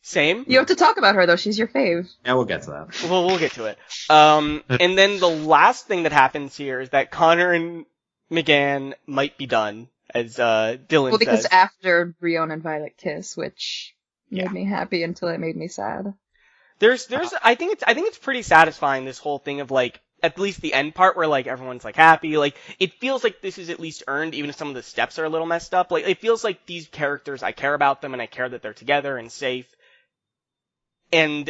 same. You have to talk about her though. She's your fave. Yeah, we'll get to that. Well, we'll get to it. And then the last thing that happens here is that Connor and McGann might be done, as Dylan Well, because says. after Brion and Violet kiss, which made me happy until it made me sad. I think it's pretty satisfying, this whole thing of, like, at least the end part where, like, everyone's, like, happy. Like, it feels like this is at least earned, even if some of the steps are a little messed up. Like, it feels like these characters, I care about them and I care that they're together and safe. And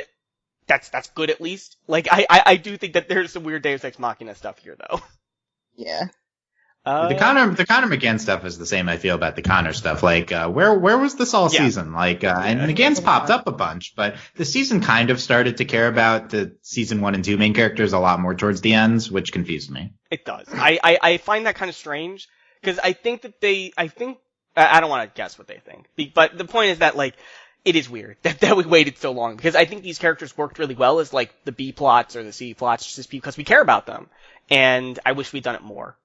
that's good at least. Like, I do think that there's some weird Deus Ex Machina stuff here, though. Yeah. The Connor McGann stuff is the same I feel about the Connor stuff. Like, where was this all season? Like, and McGann's popped up a bunch, but the season kind of started to care about the season 1 and 2 main characters a lot more towards the ends, which confused me. It does. I find that kind of strange, because I think I don't want to guess what they think, but the point is that, like, it is weird that we waited so long, because I think these characters worked really well as, like, the B plots or the C plots, just because we care about them. and I wish we'd done it more.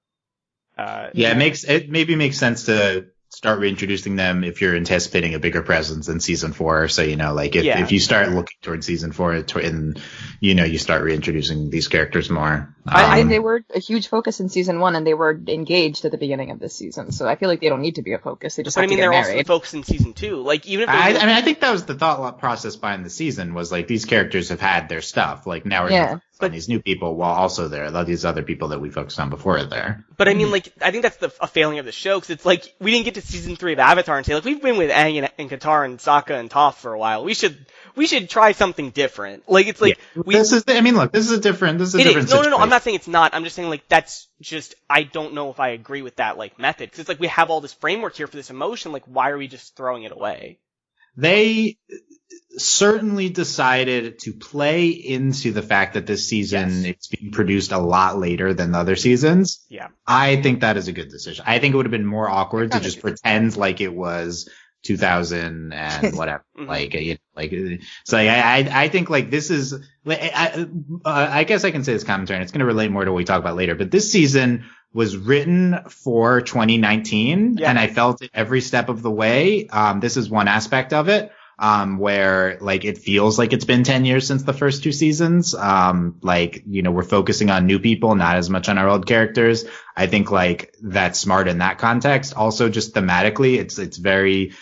It maybe makes sense to start reintroducing them if you're anticipating a bigger presence in season 4. So, if you start looking towards season 4 and, you start reintroducing these characters more. They were a huge focus in season 1 and they were engaged at the beginning of this season. So I feel like they don't need to be a focus. They just have to get married. They're also the focus in season 2. Like, even if I think that was the thought process behind the season was like, these characters have had their stuff. Like, now we're going to focus on these new people while also these other people that we focused on before are there. But I mean, like, I think that's a failing of the show, because it's like, we didn't get to season 3 of Avatar and say, like, we've been with Aang and Katara and Sokka and Toph for a while. We should try something different. Like, it's like, this is a different situation. No, I'm not saying it's not. I'm just saying, like, that's just, I don't know if I agree with that, like, method. Because it's like, we have all this framework here for this emotion, like, why are we just throwing it away? They certainly decided to play into the fact that this season it's being produced a lot later than the other seasons. Yeah. I think that is a good decision. I think it would have been more awkward to just pretend like it was 2000 and whatever. So I think like this is, I guess I can say this commentary and it's going to relate more to what we talk about later, but this season was written for 2019 and I felt it every step of the way. This is one aspect of it. Where like it feels like it's been 10 years since the first 2 seasons. We're focusing on new people, not as much on our old characters. I think like that's smart in that context. Also just thematically, it's very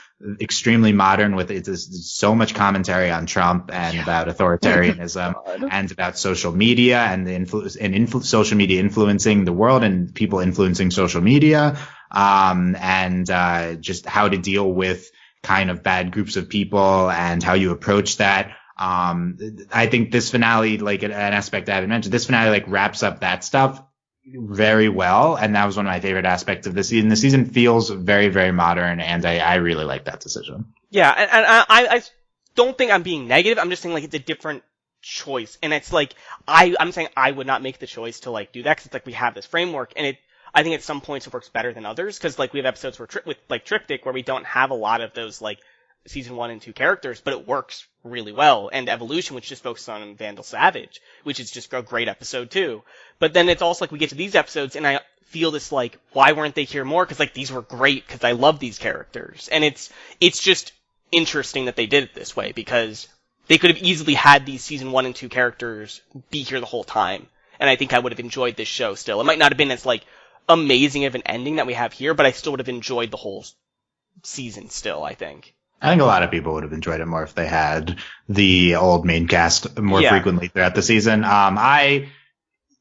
extremely modern with it's so much commentary on Trump and about authoritarianism and about social media and the influence and social media influencing the world and people influencing social media. Just how to deal with kind of bad groups of people and how you approach that. I think this finale, like an aspect I haven't mentioned, this finale like wraps up that stuff very well. And that was one of my favorite aspects of this season. The season feels very, very modern and I really like that decision. Yeah. And I don't think I'm being negative. I'm just saying like it's a different choice. And it's like, I'm saying I would not make the choice to like do that because it's like we have this framework and I think at some points it works better than others because like we have episodes with like Triptych where we don't have a lot of those like season 1 and 2 characters, but it works really well. And Evolution, which just focuses on Vandal Savage, which is just a great episode too. But then it's also like we get to these episodes and I feel this like, why weren't they here more? Because like these were great because I love these characters. And it's just interesting that they did it this way because they could have easily had these season 1 and 2 characters be here the whole time. And I think I would have enjoyed this show still. It might not have been as like amazing of an ending that we have here, but I still would have enjoyed the whole season still, I think. I think a lot of people would have enjoyed it more if they had the old main cast more frequently throughout the season. I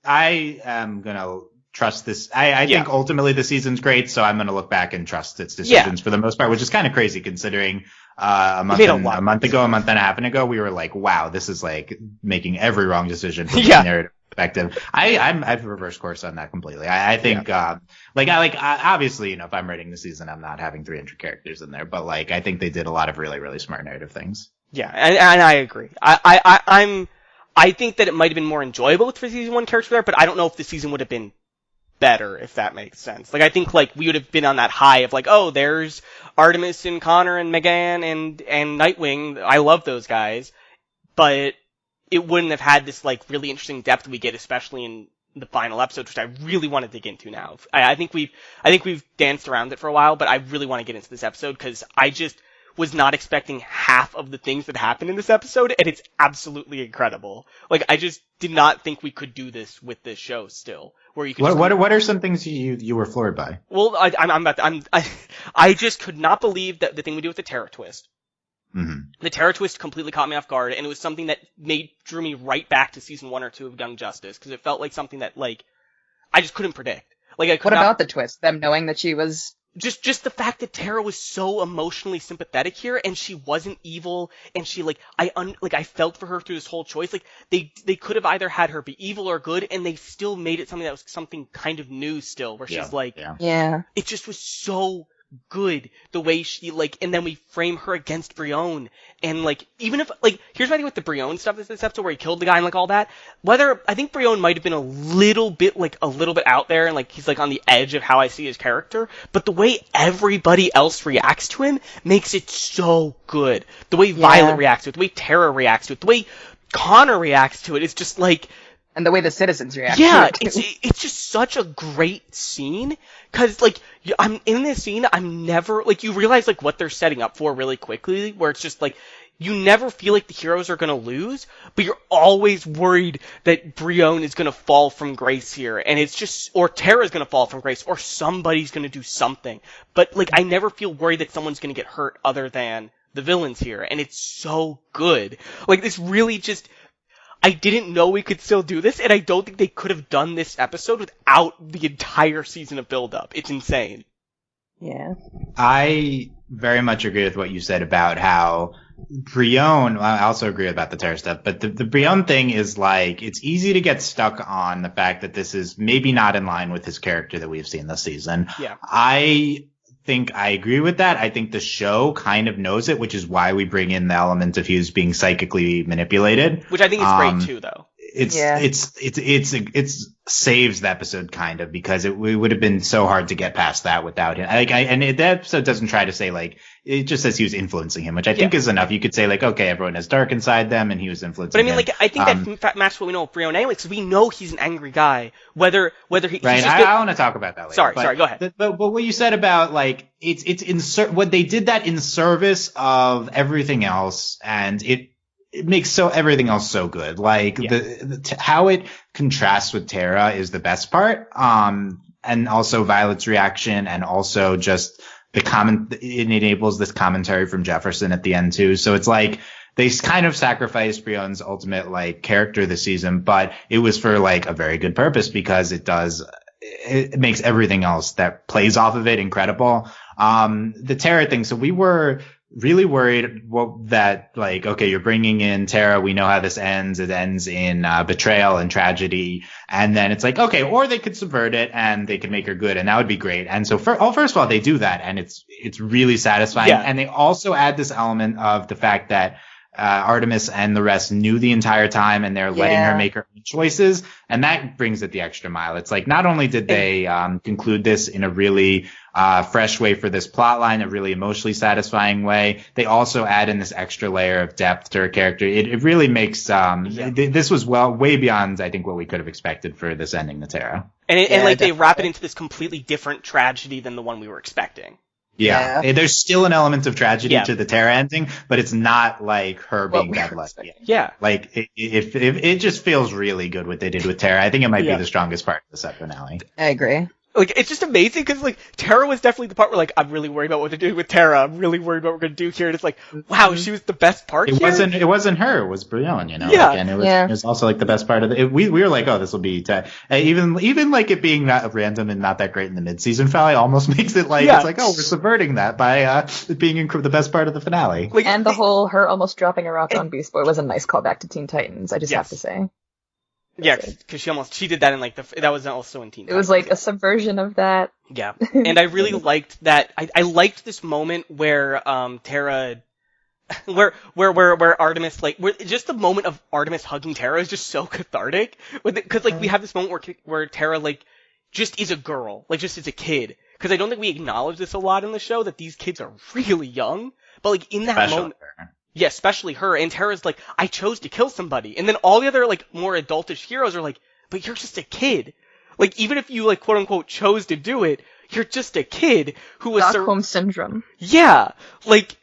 am going to trust this. I think ultimately the season's great, so I'm going to look back and trust its decisions for the most part, which is kind of crazy considering a month and a half ago, we were like, wow, this is like making every wrong decision from a narrative perspective. I've reversed course on that completely. I think, obviously, if I'm writing the season, I'm not having 300 characters in there, but like, I think they did a lot of really, really smart narrative things. Yeah, and I agree. I think that it might have been more enjoyable with season 1 characters there, but I don't know if the season would have been better, if that makes sense. Like, I think, like, we would have been on that high of, like, oh, there's Artemis and Connor and Megan and Nightwing. I love those guys. But it wouldn't have had this, like, really interesting depth we get, especially in the final episode, which I really want to dig into now. I think we've danced around it for a while, but I really want to get into this episode, because I just was not expecting half of the things that happened in this episode, and it's absolutely incredible. Like, I just did not think we could do this with this show still. Where you could what are some things you were floored by? Well, I just could not believe that the thing we do with the Terror Twist. Mm-hmm. The Terror Twist completely caught me off guard, and it was something that drew me right back to season 1 or 2 of Young Justice, because it felt like something that, like, I just couldn't predict. Like, what about the twist? Them knowing that she was... Just the fact that Tara was so emotionally sympathetic here, and she wasn't evil, and she, like, I felt for her through this whole choice. Like, they could have either had her be evil or good, and they still made it something that was something kind of new still, where she's like, it just was so good the way she, like, and then we frame her against Brion, and, like, even if, like, here's my thing with the Brion stuff, this episode where he killed the guy and, like, all that, I think Brion might have been a little bit out there, and, like, he's, like, on the edge of how I see his character, but the way everybody else reacts to him makes it so good. The way Violet reacts to it, the way Tara reacts to it, the way Connor reacts to it, it's just, like, And the way the citizens react. Yeah, to it, too. it's just such a great scene, cause like I'm in this scene, I'm never like you realize like what they're setting up for really quickly, where it's just like you never feel like the heroes are gonna lose, but you're always worried that Brienne is gonna fall from grace here, and it's just or Tara's gonna fall from grace, or somebody's gonna do something, but like I never feel worried that someone's gonna get hurt other than the villains here, and it's so good. Like this really just. I didn't know we could still do this, and I don't think they could have done this episode without the entire season of build-up. It's insane. Yeah. I very much agree with what you said about how Brienne, I also agree about the Terra stuff, but the Brienne thing is like, it's easy to get stuck on the fact that this is maybe not in line with his character that we've seen this season. Yeah. I think I agree with that. I think the show kind of knows it, which is why we bring in the element of Hughes being psychically manipulated. Which I think is great too, though. It's saves the episode kind of, because it would have been so hard to get past that without him. The episode doesn't try to say like, it just says he was influencing him, which I think is enough. You could say like, okay, everyone has dark inside them and he was influencing him. But I mean, like, I think that matches what we know of Brienne anyway, because we know he's an angry guy. Whether he, right. I want to talk about that later. Sorry, go ahead. But what you said about like, what they did that in service of everything else, and it makes everything else so good. Like how it contrasts with Tara is the best part. And also Violet's reaction, and also just it enables this commentary from Jefferson at the end too. So it's like they kind of sacrificed Brienne's ultimate like character this season, but it was for like a very good purpose, because it makes everything else that plays off of it incredible. The Tara thing. So we were really worried that like, okay, you're bringing in Tara. We know how this ends. It ends in betrayal and tragedy. And then it's like, okay, or they could subvert it and they could make her good, and that would be great. And so first of all, they do that, and it's really satisfying. Yeah. And they also add this element of the fact that Artemis and the rest knew the entire time, and they're letting her make her own choices, and that brings it the extra mile. It's like, not only did they conclude this in a really fresh way for this plot line, a really emotionally satisfying way, they also add in this extra layer of depth to her character. It really makes this was way beyond, I think, what we could have expected for this ending to Tara. And they wrap it into this completely different tragedy than the one we were expecting. Yeah. There's still an element of tragedy to the Tara ending, but it's not like her being bad luck. Yeah. Like, it just feels really good what they did with Tara. I think it might be the strongest part of the set finale. I agree. Like, it's just amazing, because, like, Tara was definitely the part where, like, I'm really worried about what to do with Tara. I'm really worried about what we're going to do here. And it's like, wow, she was the best part here. It wasn't her. It was Brienne, you know? Yeah. Like, and it was also, like, the best part of it. We were like, oh, this will be, even, like, it being not random and not that great in the mid-season finale almost makes it like, it's like, oh, we're subverting that by, being the best part of the finale. Like, and the whole, her almost dropping a rock on Beast Boy was a nice callback to Teen Titans, I just have to say. Yeah, because she did that in like that was also in Teen Titans. It was like a subversion of that. Yeah, and I really liked that. I liked this moment where Tara, where Artemis just the moment of Artemis hugging Tara is just so cathartic. Because like we have this moment where Tara like just is a girl, like just is a kid. Because I don't think we acknowledge this a lot in the show, that these kids are really young. But like in that moment. Yeah, especially her. And Tara's like, I chose to kill somebody. And then all the other, like, more adultish heroes are like, but you're just a kid. Like, even if you, like, quote unquote, chose to do it, you're just a kid who was... Stockholm Syndrome. Yeah. Like,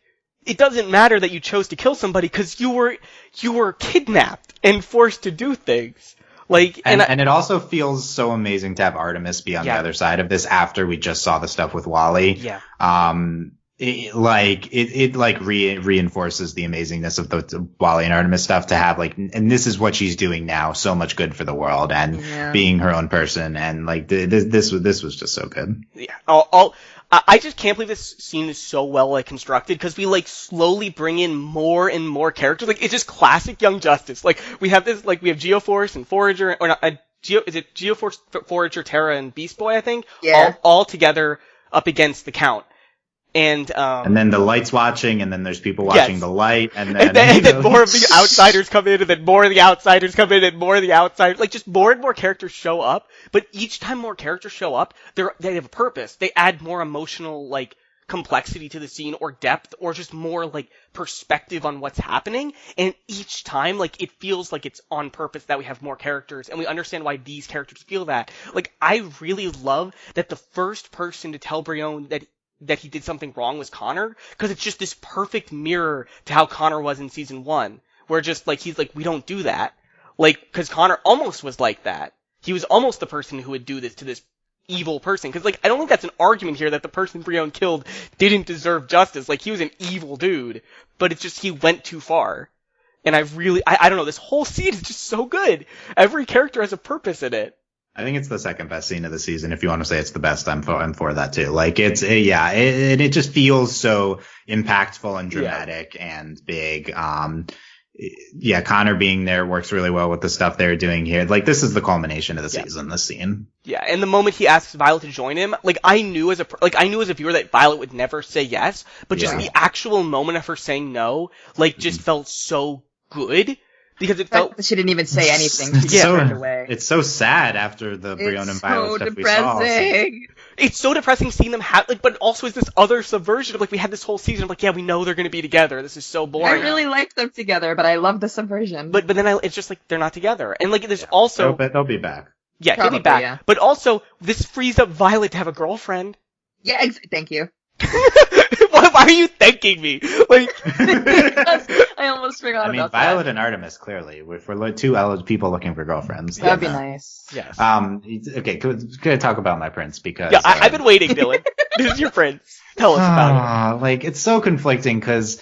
it doesn't matter that you chose to kill somebody, because you were kidnapped and forced to do things. Like, and it also feels so amazing to have Artemis be on the other side of this after we just saw the stuff with Wally. Yeah. It reinforces the amazingness of the Wally and Artemis stuff to have like, and this is what she's doing now, so much good for the world and being her own person, and like this was just so good. Yeah, I just can't believe this scene is so well like constructed, because we like slowly bring in more and more characters. Like, it's just classic Young Justice. Like, we have Geoforce and Forager, or not? Is it Geoforce, Forager, Tara, and Beast Boy? I think all together up against the Count. And then the Light's watching, and then there's people watching the Light, and then more of the outsiders come in, and then more of the outsiders come in, and more of the outsiders, like, just more and more characters show up, but each time more characters show up, they have a purpose. They add more emotional, like, complexity to the scene or depth or just more like perspective on what's happening. And each time, like, it feels like it's on purpose that we have more characters and we understand why these characters feel that. Like, I really love that the first person to tell Brion that he did something wrong was Connor, because it's just this perfect mirror to how Connor was in season 1, where just like, he's like, we don't do that. Like, because Connor almost was like that. He was almost the person who would do this to this evil person. Because, like, I don't think that's an argument here that the person Brion killed didn't deserve justice. Like, he was an evil dude, but it's just he went too far. And I don't know, this whole scene is just so good. Every character has a purpose in it. I think it's the second best scene of the season. If you want to say it's the best, I'm for that too. Like, it just feels so impactful and dramatic and big. Connor being there works really well with the stuff they're doing here. Like, this is the culmination of the season, this scene. Yeah, and the moment he asks Violet to join him, like, I knew as a viewer that Violet would never say yes, but just the actual moment of her saying no, like, just felt so good. Because it felt she didn't even say anything. She just turned away. It's so sad after the Brion and Violet stuff we saw. It's so depressing seeing them have, like, but also is this other subversion of, like, we had this whole season of, like, yeah, we know they're going to be together. This is so boring. I really liked them together, but I love the subversion. But then it's just like they're not together, and like there's also they'll be back. Yeah, probably, he'll be back. Yeah. But also this frees up Violet to have a girlfriend. Yeah, thank you. Why are you thanking me? Like, because I almost forgot about that. Violet and Artemis, clearly. We're two people looking for girlfriends. That'd be nice. Yes. Okay, gonna talk about my prince because... Yeah, I've been waiting, Dylan. This is your prince. Tell us about it. Like, it's so conflicting because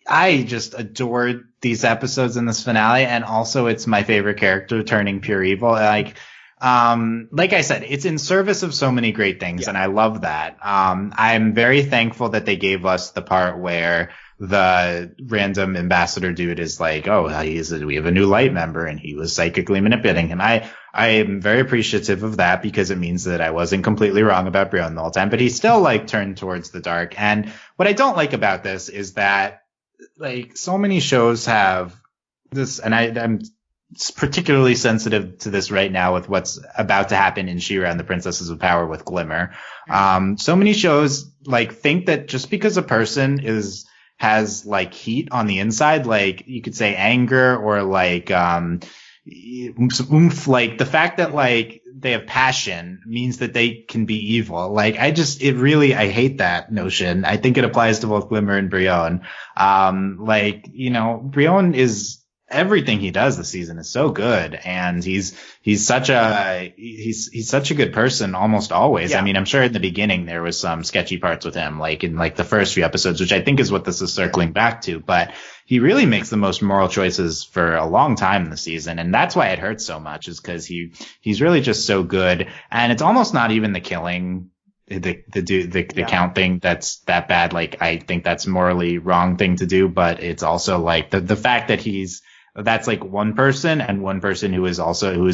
I just adored these episodes in this finale, and also it's my favorite character turning pure evil. Like I said, it's in service of so many great things, and I love that. I'm very thankful that they gave us the part where the random ambassador dude is like, oh, we have a new light member, and he was psychically manipulating him. I am very appreciative of that because it means that I wasn't completely wrong about Brion the whole time, but he still like turned towards the dark. And what I don't like about this is that like so many shows have this, and I'm particularly sensitive to this right now with what's about to happen in She-Ra and the Princesses of Power with Glimmer. So many shows like think that just because a person has like heat on the inside, like you could say anger or like oomph, like the fact that like they have passion means that they can be evil. Like I hate that notion. I think it applies to both Glimmer and Brion. Brion is everything he does this season is so good, and he's such a good person almost always. I mean, I'm sure in the beginning there was some sketchy parts with him, like in like the first few episodes, which I think is what this is circling back to, but he really makes the most moral choices for a long time in the season, and that's why it hurts so much, is because he's really just so good. And it's almost not even the killing, the count thing that's that bad. Like I think that's morally wrong thing to do, but it's also like the fact that that's like one person and one person who is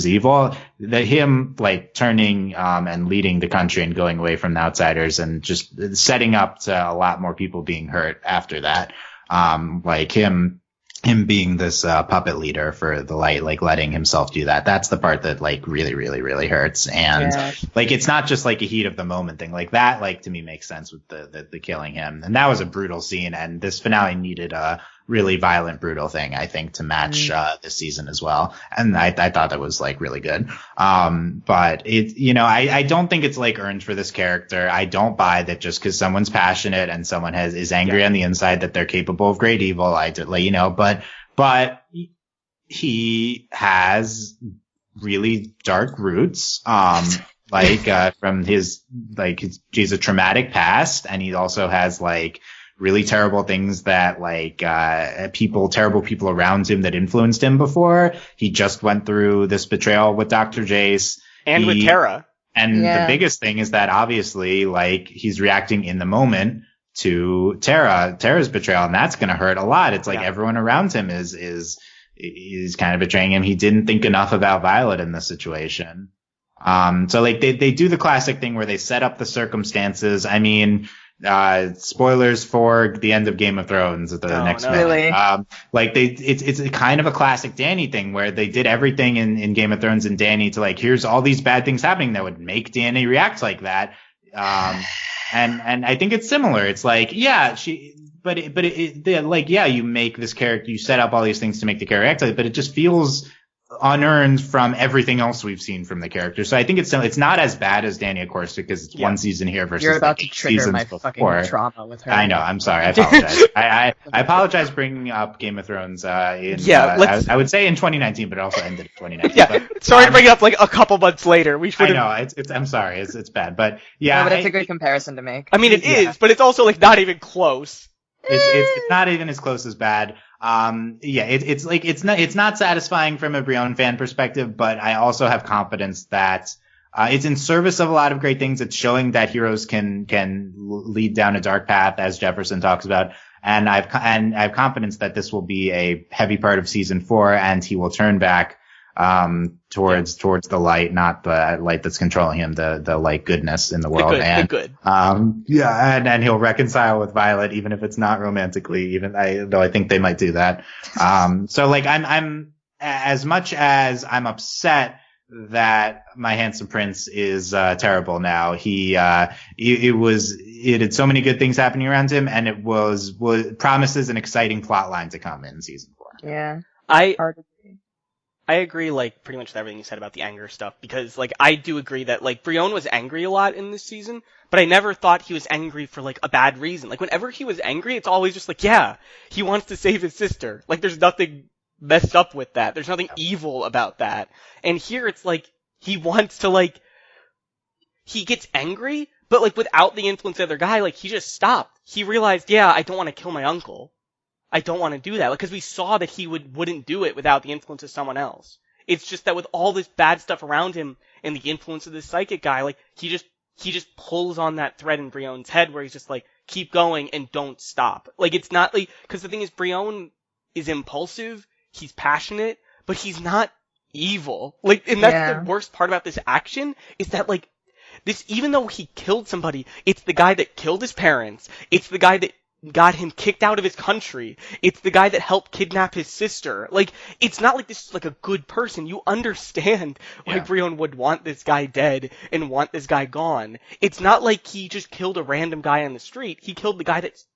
evil, that him like turning and leading the country and going away from the outsiders and just setting up to a lot more people being hurt after that. Like him being this poppet leader for the light, like letting himself do that. That's the part that like really, really, really hurts. And like it's not just like a heat of the moment thing. Like that, like to me makes sense with the killing him. And that was a brutal scene, and this finale needed a really violent, brutal thing, I think, to match this season as well. And I thought that was like really good. But it, I don't think it's like earned for this character. I don't buy that just because someone's passionate and someone is angry on the inside that they're capable of great evil. But he has really dark roots. From he's a traumatic past, and he also has like really terrible things that like terrible people around him that influenced him before. He just went through this betrayal with Dr. Jace. And with Tara. And the biggest thing is that obviously like he's reacting in the moment to Tara's betrayal, and that's gonna hurt a lot. It's like everyone around him is kind of betraying him. He didn't think enough about Violet in this situation. So like they do the classic thing where they set up the circumstances. I mean, spoilers for the end of Game of Thrones at the next minute. Really? It's kind of a classic Dany thing where they did everything in Game of Thrones and Dany to like, here's all these bad things happening that would make Dany react like that. And I think it's similar. It's like, yeah, you make this character, you set up all these things to make the character act like, but it just feels unearned from everything else we've seen from the character. So I think it's not as bad as Danny, of course, because it's one season here versus You're about like to trigger my before. fucking trauma with her. I know. I'm sorry. I apologize. I apologize bringing up Game of Thrones. I would say in 2019, but it also ended in 2019. Yeah. But, sorry to bring it up like a couple months later. I know. I'm sorry. It's bad, but yeah. No, but it's a good comparison to make. I mean, it is, but it's also like not even close. It's not even as close as bad. It's not satisfying from a Brienne fan perspective, but I also have confidence that it's in service of a lot of great things. It's showing that heroes can lead down a dark path, as Jefferson talks about, and I have confidence that this will be a heavy part of season 4, and he will turn back towards the light, not the light that's controlling him, the light goodness in the world. The good. And he'll reconcile with Violet, even if it's not romantically, though I think they might do that. So like I'm as much as I'm upset that my handsome prince is terrible now. It had so many good things happening around him, and it was promises an exciting plot line to come in season 4. Yeah. I agree, like, pretty much with everything you said about the anger stuff, because, like, I do agree that, like, Brienne was angry a lot in this season, but I never thought he was angry for, like, a bad reason. Like, whenever he was angry, it's always just like, yeah, he wants to save his sister. Like, there's nothing messed up with that. There's nothing evil about that. And here it's like, he wants to, like, he gets angry, but, like, without the influence of the other guy, like, he just stopped. He realized, yeah, I don't want to kill my uncle. I don't want to do that, because we saw that he wouldn't do it without the influence of someone else. It's just that with all this bad stuff around him and the influence of this psychic guy, like, he just pulls on that thread in Brienne's head where he's just like, keep going and don't stop. Like, it's not like, because the thing is, Brienne is impulsive, he's passionate, but he's not evil. Like, and that's the worst part about this action, is that, like, this, even though he killed somebody, it's the guy that killed his parents, it's the guy that got him kicked out of his country. It's the guy that helped kidnap his sister. Like, it's not like this is like a good person. You understand why Brienne would want this guy dead and want this guy gone. It's not like he just killed a random guy on the street. He killed the guy that's,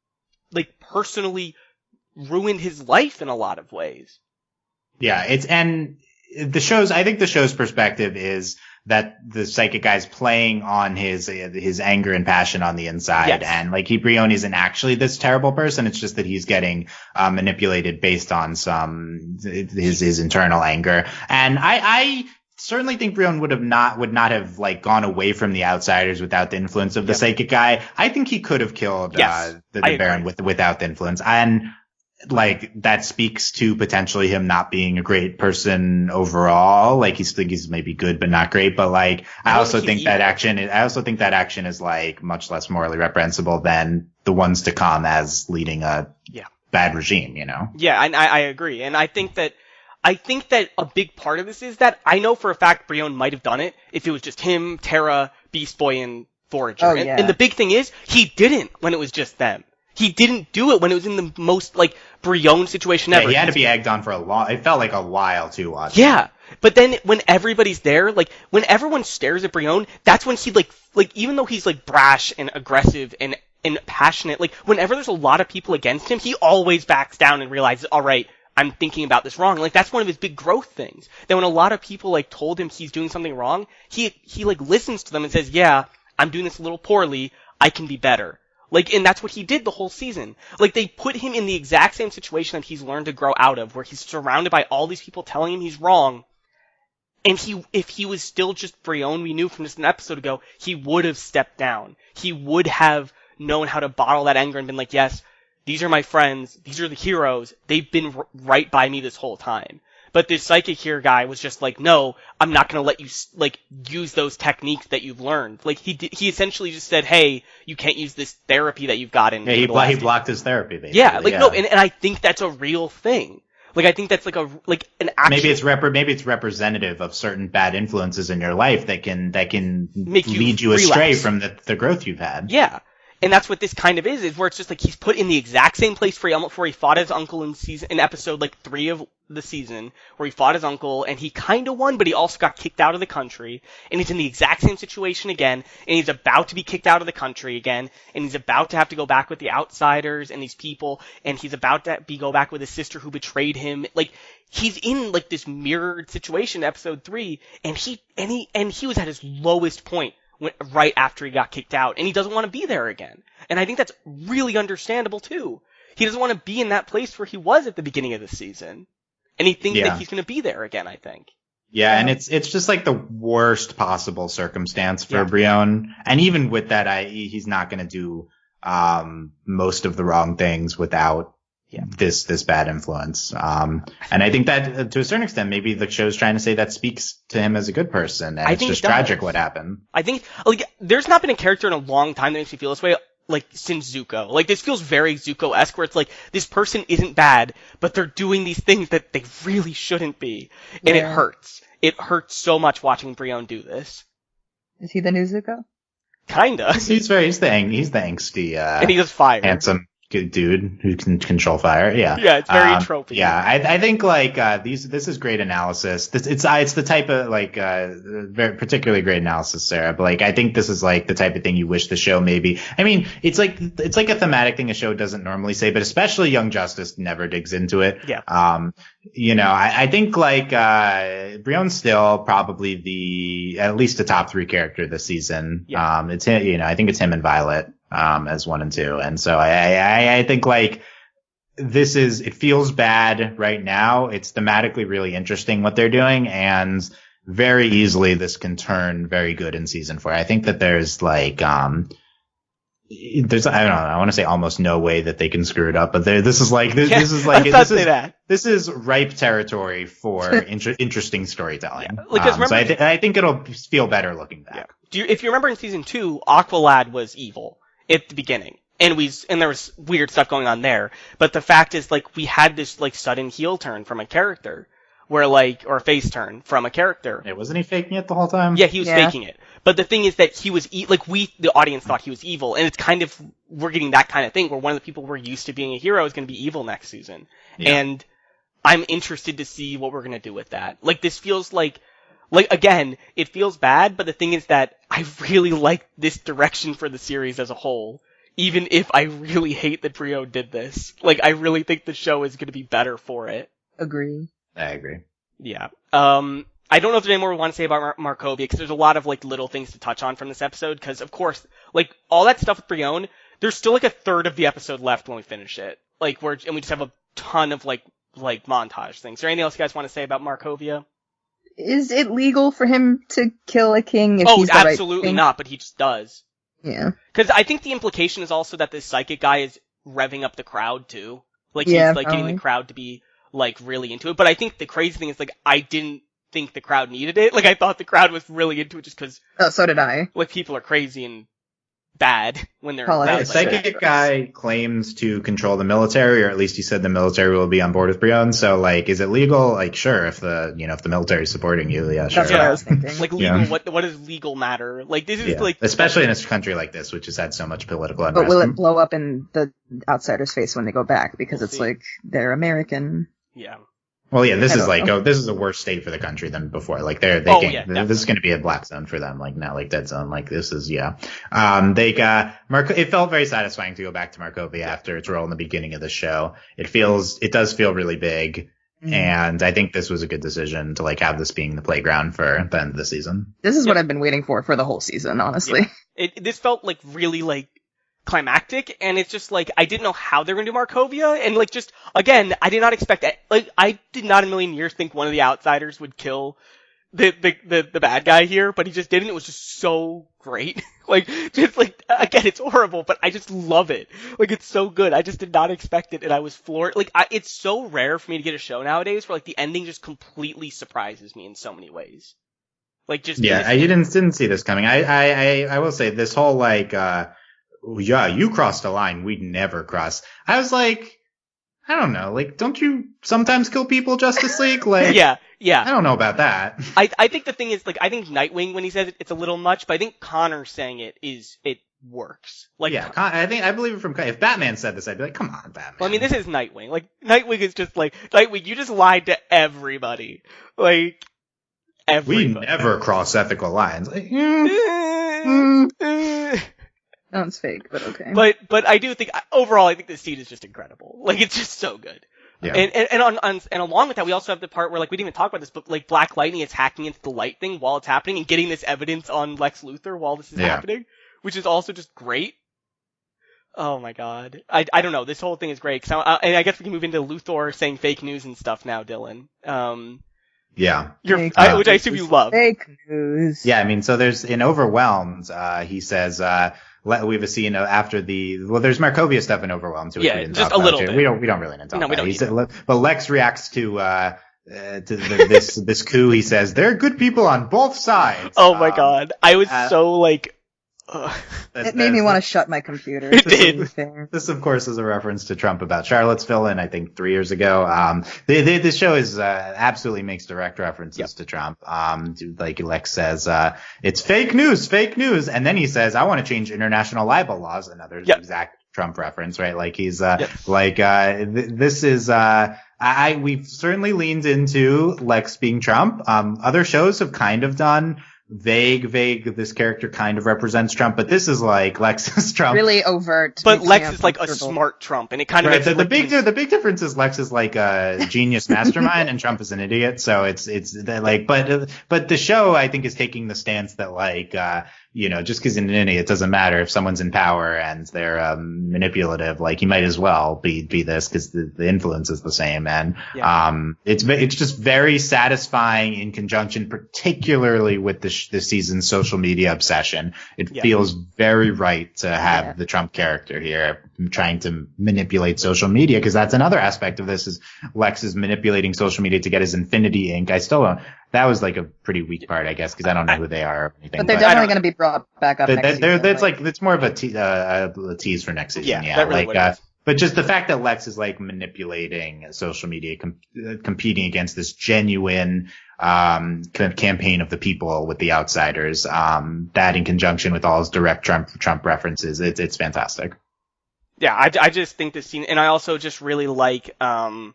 like, personally ruined his life in a lot of ways. Yeah, I think the show's perspective is that the psychic guy's playing on his anger and passion on the inside. Yes. And like, Brienne isn't actually this terrible person. It's just that he's getting manipulated based on his internal anger. And I certainly think Brienne would not have like gone away from the outsiders without the influence of the psychic guy. I think he could have killed the Baron without the influence. And like, that speaks to potentially him not being a great person overall. Like, he's maybe good but not great. But like, I also think that action is like much less morally reprehensible than the ones to come as leading a bad regime, you know? Yeah, and I agree. And I think that a big part of this is that I know for a fact Brienne might have done it if it was just him, Terra, Beast Boy, and Forager. Oh, and the big thing is, he didn't when it was just them. He didn't do it when it was in the most, like, Brienne situation ever. Yeah, he had to be egged on for it felt like a while, too, watching. Yeah, but then when everybody's there, like, when everyone stares at Brienne, that's when he, like, even though he's, like, brash and aggressive and passionate, like, whenever there's a lot of people against him, he always backs down and realizes, alright, I'm thinking about this wrong. Like, that's one of his big growth things. That when a lot of people, like, told him he's doing something wrong, he like, listens to them and says, yeah, I'm doing this a little poorly, I can be better. Like, and that's what he did the whole season. Like, they put him in the exact same situation that he's learned to grow out of, where he's surrounded by all these people telling him he's wrong. And if he was still just Brienne, we knew from just an episode ago, he would have stepped down. He would have known how to bottle that anger and been like, yes, these are my friends, these are the heroes, they've been right by me this whole time. But this psychic here guy was just like, no, I'm not going to let you, like, use those techniques that you've learned. Like, he essentially just said, hey, you can't use this therapy that you've gotten. Yeah, he blocked his therapy, basically. Yeah, like, no, and I think that's a real thing. Like, I think that's like an action. Maybe it's representative of certain bad influences in your life that can lead you astray from the growth you've had. Yeah. And that's what this kind of is where it's just like he's put in the exact same place where he fought his uncle in episode like 3 of the season, where he fought his uncle and he kind of won, but he also got kicked out of the country. And he's in the exact same situation again, and he's about to be kicked out of the country again, and he's about to have to go back with the outsiders and these people, and he's about to go back with his sister who betrayed him. Like, he's in like this mirrored situation in episode 3, and he was at his lowest point right after he got kicked out, and he doesn't want to be there again. And I think that's really understandable too. He doesn't want to be in that place where he was at the beginning of the season. And he thinks that he's going to be there again, I think. Yeah, and it's just like the worst possible circumstance for Brion. And even with that, he's not going to do most of the wrong things without this bad influence. And I think that to a certain extent, maybe the show's trying to say that speaks to him as a good person. And it's just tragic what happened. I think, like, there's not been a character in a long time that makes me feel this way, like, since Zuko. Like, this feels very Zuko-esque, where it's like, this person isn't bad, but they're doing these things that they really shouldn't be. And it hurts. It hurts so much watching Brion do this. Is he the new Zuko? He's Kinda. the angsty, and he does fire. Handsome good dude who can control fire. Yeah. Yeah, it's very tropey. Yeah, I think like this is great analysis. It's the type of like very particularly great analysis, Sarah. But like I think this is like the type of thing you wish the show maybe. I mean, it's like a thematic thing a show doesn't normally say, but especially Young Justice never digs into it. Yeah. I think like Brion's still probably at least the top 3 character this season. Yeah. It's him, I think it's him and Violet as 1 and 2. And so I think like it feels bad right now. It's thematically really interesting what they're doing, and very easily this can turn very good in season 4. I think that there's like I don't know, I want to say almost no way that they can screw it up, but this is ripe territory for interesting storytelling. Yeah. So I think it'll feel better looking back. Yeah. If you remember in season 2, Aqualad was evil at the beginning, and there was weird stuff going on there. But the fact is, like, we had this like sudden heel turn from a character, or a face turn from a character. Hey, wasn't he faking it the whole time? Yeah, he was faking it. But the thing is that he was the audience thought he was evil, and it's kind of we're getting that kind of thing where one of the people we're used to being a hero is going to be evil next season, and I'm interested to see what we're going to do with that. Like, this feels like again, it feels bad, but the thing is that I really like this direction for the series as a whole, even if I really hate that Brion did this. Like, I really think the show is going to be better for it. Agree. I agree. Yeah. I don't know if there's any more we want to say about Markovia, because there's a lot of like little things to touch on from this episode, because of course, like, all that stuff with Brion, there's still like a third of the episode left when we finish it. Like, and we just have a ton of like montage things. Is there anything else you guys want to say about Markovia? Is it legal for him to kill a king if he's the right absolutely king? not, but he just does. Yeah. Because I think the implication is also that this psychic guy is revving up the crowd too. Like, yeah, he's like getting the crowd to be like really into it. But I think the crazy thing is, like, I didn't think the crowd needed it. Like, I thought the crowd was really into it just because. Oh, so did I. Like, people are crazy and bad when they're. The psychic guy claims to control the military, or at least he said the military will be on board with Brion. So, like, is it legal? Like, sure, if the military is supporting you, yeah, sure. That's what I was thinking. Like, legal. Yeah. What does legal matter? Like, this is like, especially in a country like this, which has had so much political unrest. But will it blow up in the outsiders' face when they go back? Because it's like they're American. Yeah. Well, yeah, this is a worse state for the country than before. Like, this is going to be a black zone for them. Like, not like dead zone. Like, this is, it felt very satisfying to go back to Markovia after its role in the beginning of the show. It does feel really big. Mm-hmm. And I think this was a good decision to like have this being the playground for the end of the season. This is what I've been waiting for the whole season, honestly. Yeah. This felt like really like climactic, and it's just like I didn't know how they were going to do Markovia, and like just again I did not expect that. Like, I did not in a million years think one of the outsiders would kill the bad guy here, but he just didn't. It was just so great. Like, just like, again, it's horrible, but I just love it. Like, it's so good. I just did not expect it, and I was floored. Like, it's so rare for me to get a show nowadays where like the ending just completely surprises me in so many ways. Like, just I didn't see this coming. I will say this whole like yeah, you crossed a line we'd never cross. I was like, I don't know, like, don't you sometimes kill people, Justice League? Like, yeah. I don't know about that. I think the thing is, like, I think Nightwing, when he says it, it's a little much, but I think Connor saying it works. Like, yeah, I believe it from if Batman said this, I'd be like, come on, Batman. well, I mean, this is Nightwing. Like, Nightwing is just like, Nightwing, you just lied to everybody. Like, everybody. We never cross ethical lines. Like, Sounds fake, but okay. But I do think, overall, I think this scene is just incredible. Like, it's just so good. Yeah. And along with that, we also have the part where, like, we didn't even talk about this, but, like, Black Lightning is hacking into the light thing while it's happening and getting this evidence on Lex Luthor while this is happening, which is also just great. Oh my god. I don't know. This whole thing is great. And I guess we can move into Luthor saying fake news and stuff now, Dylan. Yeah. Which I assume you love. Fake news. Yeah, I mean, so there's in Overwhelmed, he says, we have a scene after there's Markovia stuff in Overwhelmed too, which we didn't just talk a little about. bit. We don't really need to talk No, we about don't it. But Lex reacts to this coup. He says, there are good people on both sides. Oh my god. I was so like, it made me want to shut my computer. It did. This, of course, is a reference to Trump about Charlottesville, and I think 3 years ago. This show is absolutely makes direct references to Trump. Like Lex says, it's fake news, and then he says, I want to change international libel laws. Another exact Trump reference, right? Like he's this is we've certainly leaned into Lex being Trump. Other shows have kind of done vague, this character kind of represents Trump, but this is like Lex is Trump. Really overt. But Lex is like a smart Trump, and it kind of makes the big difference is Lex is like a genius mastermind and Trump is an idiot, so it's like, but the show I think is taking the stance that like, just because an idiot doesn't matter if someone's in power and they're manipulative, like he might as well be this because the influence is the same, and it's just very satisfying in conjunction, particularly with this season's social media obsession. It feels very right to have the Trump character here trying to manipulate social media, because that's another aspect of this is Lex is manipulating social media to get his Infinity Ink. I still don't. That was like a pretty weak part, I guess, because I don't know who they are or anything. But they're definitely going to be brought back up next season. It's more of a tease for next season. Yeah, that really but just the fact that Lex is like manipulating social media, competing against this genuine campaign of the people with the outsiders, that in conjunction with all his direct Trump references, it's fantastic. Yeah, I just think this scene, and I also just really like, I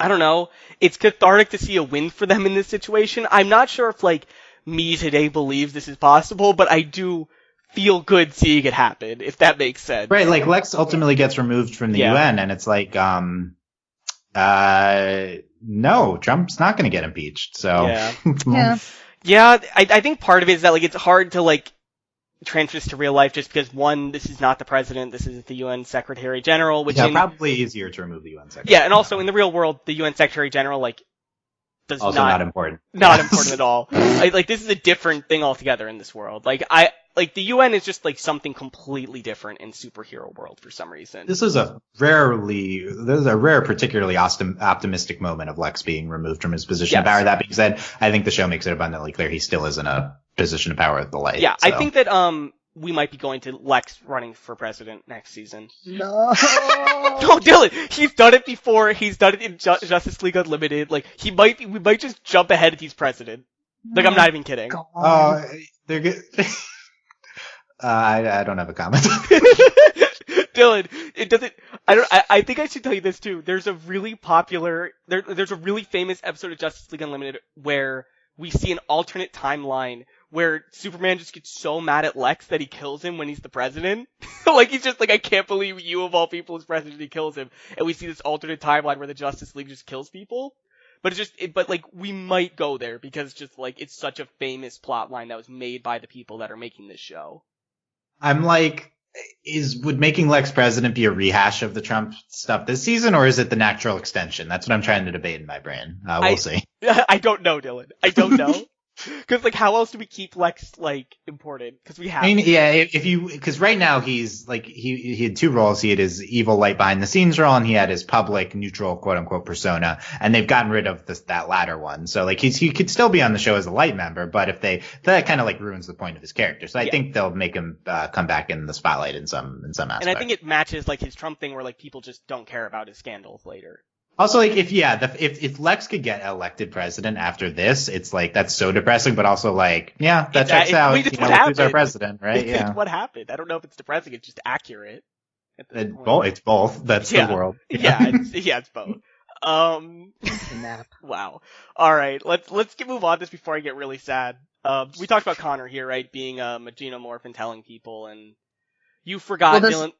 don't know, it's cathartic to see a win for them in this situation. I'm not sure if like me today believes this is possible, but I do feel good seeing it happen, if that makes sense. Right, like Lex ultimately gets removed from the UN, and it's like, no, Trump's not going to get impeached. So I think part of it is that like it's hard to like transfer this to real life just because one, this is not the president, this is the UN Secretary General, which probably easier to remove the UN Secretary. Yeah, and also in the real world, the UN Secretary General like does also not important. Not important at all. Like this is a different thing altogether in this world. Like the UN is just like something completely different in superhero world for some reason. This is a rare, particularly optimistic moment of Lex being removed from his position of power. That being said, I think the show makes it abundantly clear he still is in a position of power at the light. Yeah, so. I think that we might be going to Lex running for president next season. No. No, Dylan, he's done it before. He's done it in Justice League Unlimited. Like we might just jump ahead if he's president. Like I'm not even kidding. They're good. I don't have a comment. Dylan, it doesn't. I think I should tell you this too. There's a really popular. There's a really famous episode of Justice League Unlimited where we see an alternate timeline where Superman just gets so mad at Lex that he kills him when he's the president. Like he's just like, I can't believe you of all people is president. He kills him, and we see this alternate timeline where the Justice League just kills people. But but like we might go there because just like it's such a famous plot line that was made by the people that are making this show. I'm like, would making Lex president be a rehash of the Trump stuff this season, or is it the natural extension? That's what I'm trying to debate in my brain. We'll see. I don't know, Dylan. I don't know. Because, like, how else do we keep Lex, like, important? Because we have. I mean, yeah, because right now he's, like, he had two roles. He had his evil light behind the scenes role, and he had his public, neutral, quote unquote, persona. And they've gotten rid of that latter one. So, like, he could still be on the show as a light member, but that kind of, like, ruins the point of his character. So I think they'll make him, come back in the spotlight in some aspect. And I think it matches, like, his Trump thing where, like, people just don't care about his scandals later. Also, like, if Lex could get elected president after this, it's like, that's so depressing, but also like, yeah, that checks out. It's what look who's our happened. president, right? It's what happened. I don't know if it's depressing. It's just accurate. It's both. That's the world. It's both. Nap. Wow. All right, let's move on this before I get really sad. We talked about Connor here, right? Being a xenomorph and telling people, and you forgot, Dylan.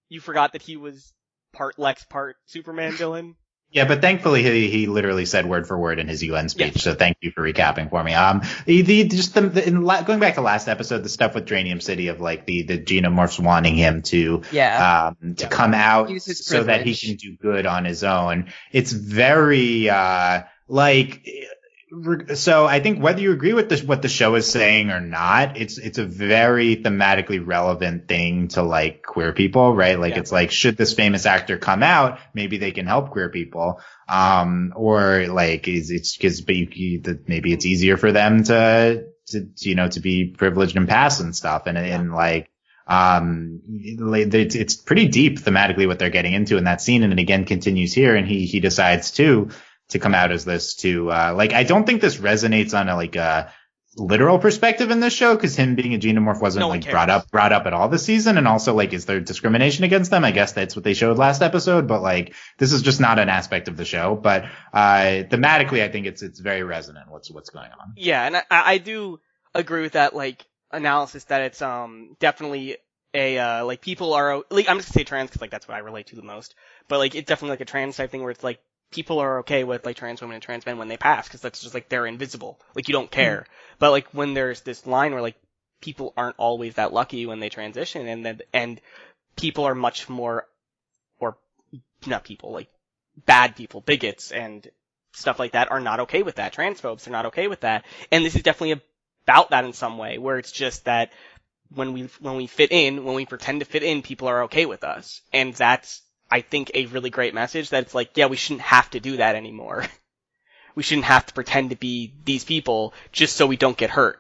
You forgot that he was part Lex, part Superman, Dylan. Yeah, but thankfully he literally said word for word in his UN speech. Yes. So thank you for recapping for me. Going back to last episode, the stuff with Dranium City of like the xenomorphs wanting him to come out so that he can do good on his own. It's very so I think whether you agree with what the show is saying or not, it's a very thematically relevant thing to like queer people, right? Like it's like, should this famous actor come out? Maybe they can help queer people. Or like, maybe it's easier for them to be privileged and pass and stuff. It's pretty deep thematically what they're getting into in that scene. And it again continues here, and he decides to come out as this I don't think this resonates on a literal perspective in this show, because him being a xenomorph wasn't brought up at all this season. And also, like, is there discrimination against them? I guess that's what they showed last episode, but like, this is just not an aspect of the show. But thematically, I think it's very resonant what's going on. Yeah, and I do agree with that like analysis that it's definitely a like, people are like, I'm just gonna say trans because like that's what I relate to the most. But like, it's definitely like a trans type thing where it's like, people are okay with like trans women and trans men when they pass, because that's just like, they're invisible. Like, you don't care. But like, when there's this line where like, people aren't always that lucky when they transition, and people are much more, or not people, like bad people, bigots and stuff like that are not okay with that. Transphobes are not okay with that. And this is definitely about that in some way, where it's just that when we fit in, when we pretend to fit in, people are okay with us. And that's, I think, a really great message, that it's like, yeah, we shouldn't have to do that anymore. We shouldn't have to pretend to be these people just so we don't get hurt.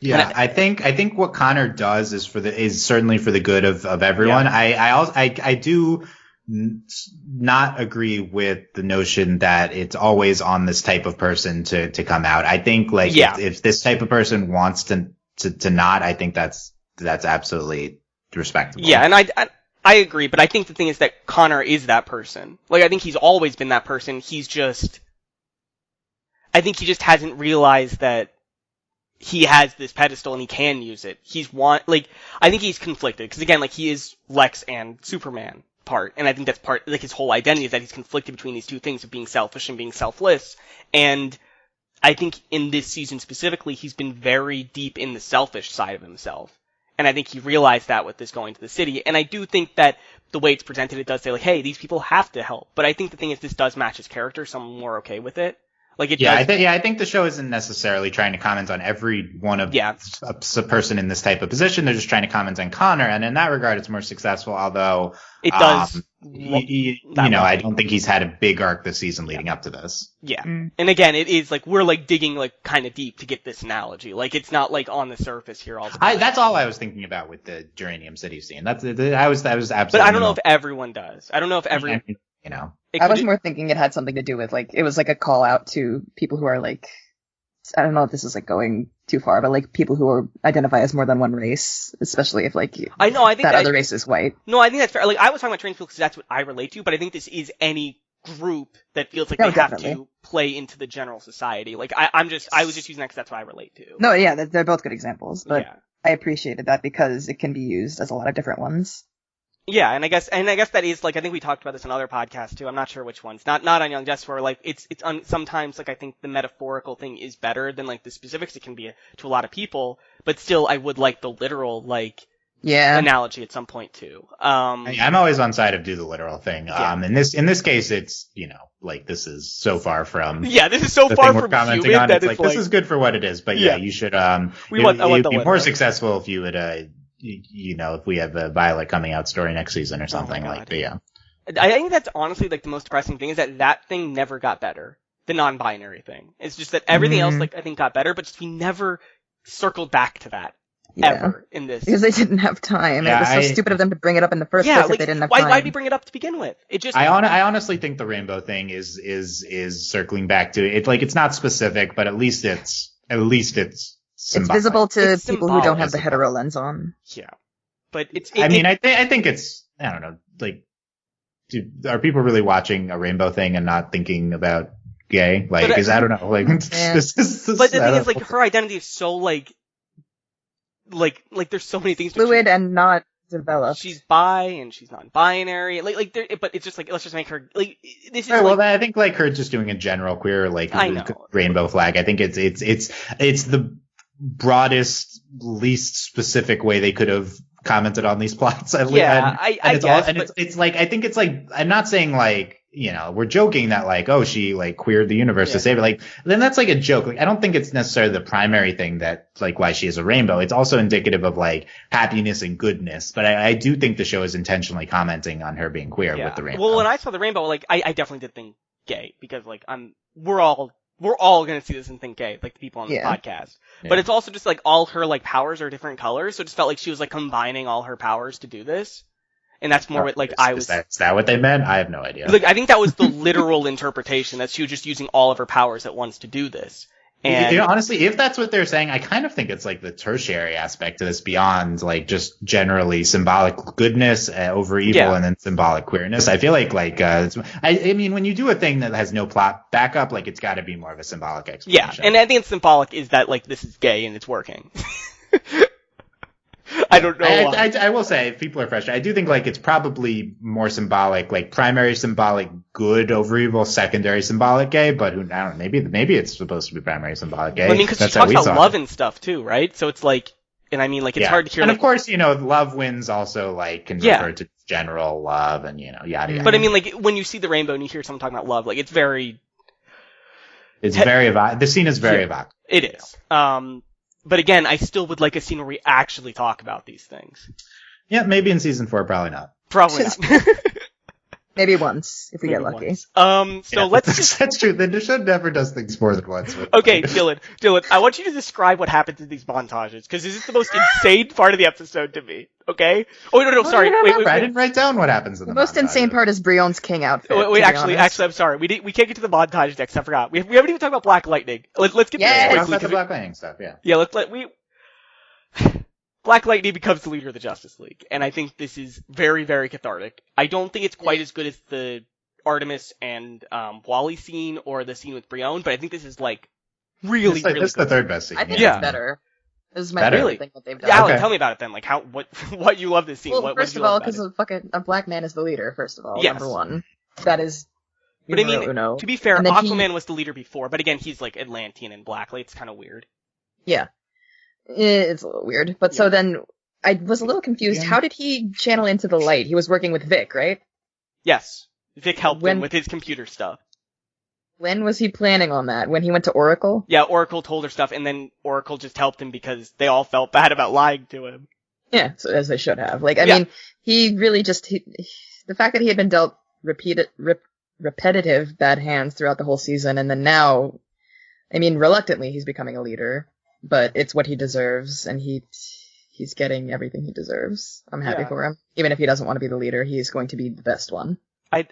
Yeah, I think what Connor does is certainly for the good of everyone. Yeah. I do not agree with the notion that it's always on this type of person to come out. I think like, if this type of person wants to not, I think that's absolutely respectable. Yeah, and I agree, but I think the thing is that Connor is that person. Like, I think he's always been that person. I think he just hasn't realized that he has this pedestal and he can use it. I think he's conflicted, because again, like, he is Lex and Superman part, and I think that's part, like, his whole identity is that he's conflicted between these two things of being selfish and being selfless. And I think in this season specifically, he's been very deep in the selfish side of himself. And I think he realized that with this going to the city. And I do think that the way it's presented, it does say like, hey, these people have to help. But I think the thing is, this does match his character, so I'm more okay with it. Like, it does. I think the show isn't necessarily trying to comment on every one of a person in this type of position. They're just trying to comment on Connor, and in that regard, it's more successful. Although it does, I don't think he's had a big arc this season leading up to this. Yeah, and again, it is like, we're like digging like kind of deep to get this analogy. Like, it's not like on the surface here all the time. That's all I was thinking about with the Geranium City scene. I was absolutely. But I don't know if everyone does. I don't know if everyone. I was more thinking it had something to do with, like, it was like a call out to people who are like, I don't know if this is like going too far, but like people who identify as more than one race, especially if like I think that other race is white. No, I think that's fair. Like, I was talking about trans people because that's what I relate to, but I think this is any group that feels like they have to play into the general society. Like, I was just using that because that's what I relate to. No, yeah, they're both good examples, but I appreciated that because it can be used as a lot of different ones. Yeah, and I guess that is, like, I think we talked about this in other podcasts too. I'm not sure which ones. Not on Young Justice, where like sometimes, like, I think the metaphorical thing is better than like the specifics. It can be to a lot of people, but still I would like the literal analogy at some point too. I'm always on side of do the literal thing. In this case, it's like, this is so far from this is so far from commenting human on. That it's like, this is good for what it is. But you should. It would be more successful if you would. If we have a Violet coming out story next season or something I think that's honestly like the most depressing thing, is that thing never got better. The non-binary thing. It's just that everything else, like, I think got better, but just we never circled back to that. ever in this. Because they didn't have time. Yeah, It was so stupid of them to bring it up in the first place if they didn't have time. Why'd we bring it up to begin with? It just. I honestly think the rainbow thing is circling back to it. Like, it's not specific, but at least it's symbolic. It's visible to It's people who don't have the symbolic. hetero lens on. Yeah, but it's. I think it's, I don't know, like, are people really watching a rainbow thing and not thinking about gay? Like, But, I don't know. Like, But the thing is, like, her identity is so like there's so many things. Fluid and not developed. She's bi and she's non-binary. But it's just like, let's just make her like this is. Right, like, well, I think like her just doing a general queer like I know. rainbow flag. I think it's the broadest, least specific way they could have commented on these plots. I guess. It's like, I think it's like, I'm not saying like, you know, we're joking that like, oh, she like queered the universe to save it. Like, then that's like a joke. Like, I don't think it's necessarily the primary thing that like why she is a rainbow. It's also indicative of like happiness and goodness. But I do think the show is intentionally commenting on her being queer with the rainbow. Well, when I saw the rainbow, like I definitely did think gay because like we're all gonna see this and think gay, like the people on the podcast. Yeah. But it's also just like all her like powers are different colors, so it just felt like she was like combining all her powers to do this. And that's more what, like, is that what they meant? I have no idea. Like, I think that was the literal interpretation, that she was just using all of her powers at once to do this. And you know, honestly, if that's what they're saying, I kind of think it's like the tertiary aspect to this beyond like just generally symbolic goodness over evil and then symbolic queerness. I feel like I mean, when you do a thing that has no plot backup, like it's got to be more of a symbolic explanation. Yeah, and I think it's symbolic is that like this is gay and it's working. I don't know. I will say, if people are frustrated, I do think like it's probably more symbolic, like primary symbolic good over evil, secondary symbolic gay. But I don't know, maybe it's supposed to be primary symbolic gay. I mean, because she talks about love and stuff too, right? So it's like, and I mean, like it's hard to hear. And like, of course, you know, love wins also like can refer to general love and you know yada yada. But I mean, like when you see the rainbow and you hear someone talking about love, like it's very. The scene is very evocative. It is. But again, I still would like a scene where we actually talk about these things. Yeah, maybe in season 4, probably not. Probably not. Maybe once, if we get lucky. That's true. The show never does things more than once. Okay, Dylan, I want you to describe what happens in these montages, because this is the most insane part of the episode to me, okay? Oh, no, sorry. Wait. I didn't write down what happens in the most insane part is Brion's king outfit. Wait, actually, I'm sorry. We can't get to the montage next. I forgot. We haven't even talked about Black Lightning. Let's get to this quickly. About the Black Lightning stuff, yeah. Yeah, Black Lightning becomes the leader of the Justice League, and I think this is very, very cathartic. I don't think it's quite as good as the Artemis and Wally scene or the scene with Brion, but I think this is like really good. This is the third best scene. I think it's better. This is my favorite thing that they've done. Yeah, Alan, tell me about it then. Like what you love this scene. Well, first of all, because a black man is the leader. First of all, number one. That is. But I mean, to be fair, Aquaman was the leader before, but again, he's like Atlantean and black. Like, it's kind of weird. Yeah. It's a little weird. But so then I was a little confused. How did he channel into the light? He was working with Vic, right? Yes. Vic helped him with his computer stuff. When was he planning on that? When he went to Oracle? Yeah, Oracle told her stuff, and then Oracle just helped him because they all felt bad about lying to him. Yeah, so as they should have. Like, I mean, he really just... the fact that he had been dealt repetitive bad hands throughout the whole season, and then now, I mean, reluctantly, he's becoming a leader. But it's what he deserves, and he's getting everything he deserves. I'm happy for him. Even if he doesn't want to be the leader, he's going to be the best one. I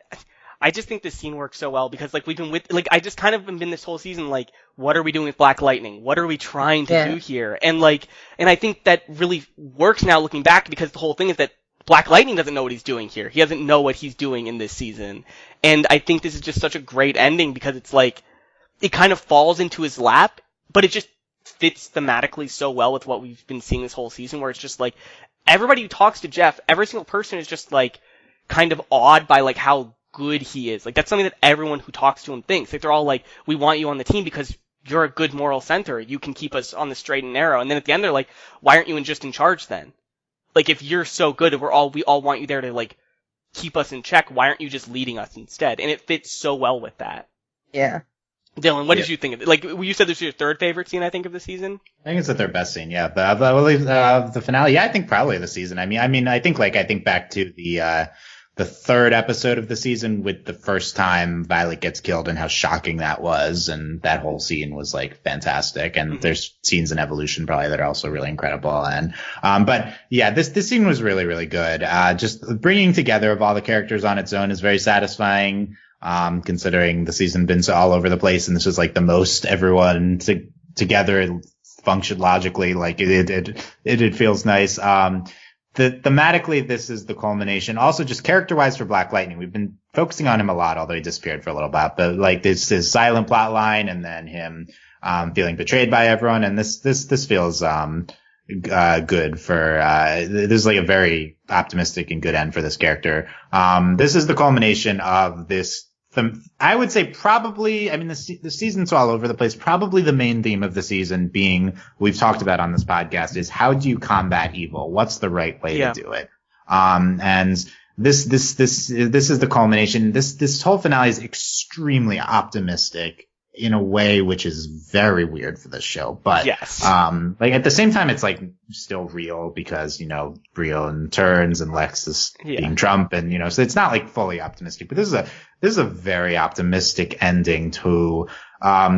just think this scene works so well because like we've been I just kind of been this whole season like, what are we doing with Black Lightning? What are we trying to do here? And I think that really works now looking back because the whole thing is that Black Lightning doesn't know what he's doing here. He doesn't know what he's doing in this season. And I think this is just such a great ending because it's like, it kind of falls into his lap, but it just fits thematically so well with what we've been seeing this whole season, where it's just like everybody who talks to Jeff, every single person is just like kind of awed by like how good he is. Like that's something that everyone who talks to him thinks. Like they're all like, we want you on the team because you're a good moral center. You can keep us on the straight and narrow. And then at the end they're like, why aren't you just in charge then? Like if you're so good and we all want you there to like keep us in check, why aren't you just leading us instead? And it fits so well with that. Yeah. Dylan, what did you think of it? Like, you said this was your third favorite scene, I think, of the season? I think it's their best scene, yeah. The finale, yeah, I think probably the season. I mean, I think back to the the third episode of the season with the first time Violet gets killed and how shocking that was. And that whole scene was like fantastic. And there's scenes in Evolution probably that are also really incredible. And, but yeah, this scene was really, really good. Just bringing together of all the characters on its own is very satisfying. Considering the season been so all over the place, and this was like the most everyone together functioned logically. Like it feels nice. Thematically, this is the culmination. Also, just character-wise for Black Lightning, we've been focusing on him a lot, although he disappeared for a little bit. But like this is silent plot line, and then him feeling betrayed by everyone, and this feels good for there's like a very optimistic and good end for this character. This is the culmination of this. I would say probably, I mean, the season's all over the place. Probably the main theme of the season being, we've talked about on this podcast, is how do you combat evil? What's the right way to do it? And this is the culmination. This whole finale is extremely optimistic in a way which is very weird for this show. But, yes. Like at the same time, it's like still real because, you know, Brion turns and Lex is being Trump and, you know, so it's not like fully optimistic, but this is a very optimistic ending to,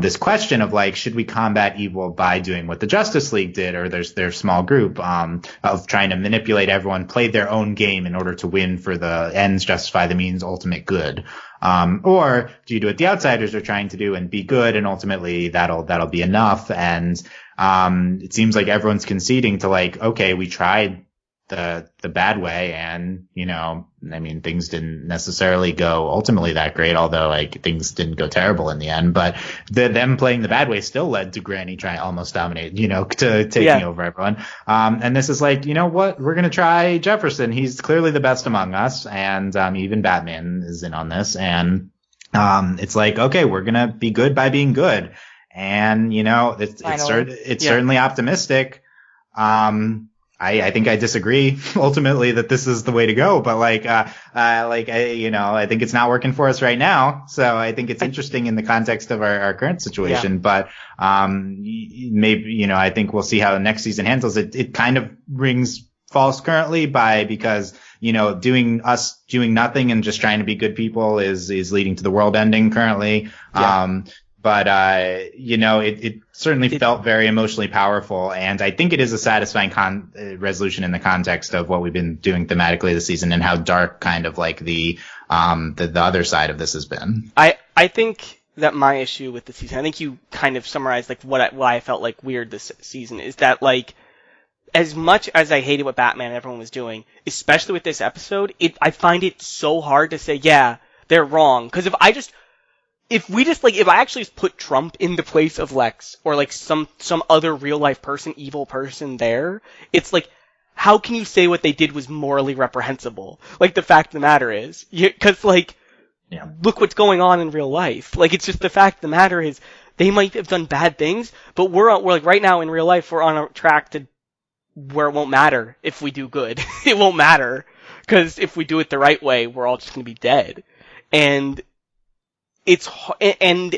this question of like, should we combat evil by doing what the Justice League did or their small group, of trying to manipulate everyone, play their own game in order to win for the ends justify the means ultimate good. Or do you do what the outsiders are trying to do and be good and ultimately that'll be enough? And, it seems like everyone's conceding to like, okay, we tried the bad way and, you know, I mean, things didn't necessarily go ultimately that great, although like things didn't go terrible in the end, but them playing the bad way still led to Granny trying to almost dominate, you know, to taking over everyone. And this is like, you know what? We're going to try Jefferson. He's clearly the best among us. And, even Batman is in on this. And, it's like, okay, we're going to be good by being good. And, you know, it's certainly optimistic. I think I disagree ultimately that this is the way to go, but I think it's not working for us right now. So I think it's interesting in the context of our current situation, but, maybe, you know, I think we'll see how the next season handles it. It kind of rings false currently because, you know, doing nothing and just trying to be good people is leading to the world ending currently. But, you know, it certainly felt very emotionally powerful. And I think it is a satisfying resolution in the context of what we've been doing thematically this season and how dark kind of like the other side of this has been. I think that my issue with the season, I think you kind of summarized like why I felt like weird this season is that like, as much as I hated what Batman and everyone was doing, especially with this episode, I find it so hard to say, yeah, they're wrong. Cause if I actually just put Trump in the place of Lex or like some other real life person, evil person there, it's like, how can you say what they did was morally reprehensible? Like the fact of the matter is, cause like, look what's going on in real life. Like it's just the fact of the matter is they might have done bad things, but we're like right now in real life, we're on a track to where it won't matter if we do good. It won't matter. Cause if we do it the right way, we're all just gonna be dead. And and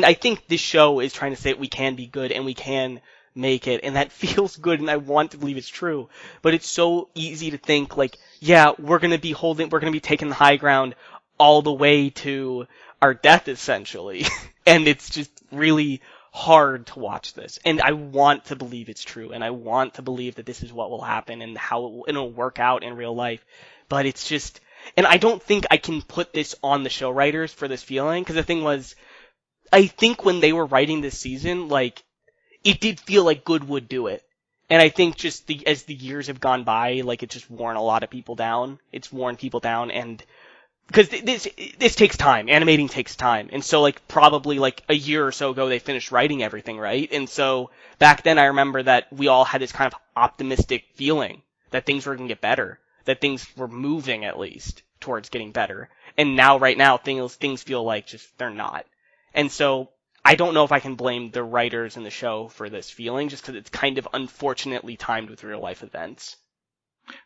I think this show is trying to say we can be good and we can make it, and that feels good, and I want to believe it's true. But it's so easy to think like, yeah, we're gonna be taking the high ground all the way to our death, essentially. And it's just really hard to watch this. And I want to believe it's true, and I want to believe that this is what will happen and how it'll work out in real life. But it's just, and I don't think I can put this on the show writers for this feeling, because the thing was, I think when they were writing this season, like, it did feel like good would do it. And I think just as the years have gone by, like, it's just worn a lot of people down. It's worn people down, and because this takes time. Animating takes time. And so, like, probably, like, a year or so ago, they finished writing everything, right? And so, back then, I remember that we all had this kind of optimistic feeling that things were going to get better. That things were moving, at least, towards getting better. And now, right now, things feel like just, they're not. And so, I don't know if I can blame the writers in the show for this feeling, just because it's kind of unfortunately timed with real life events.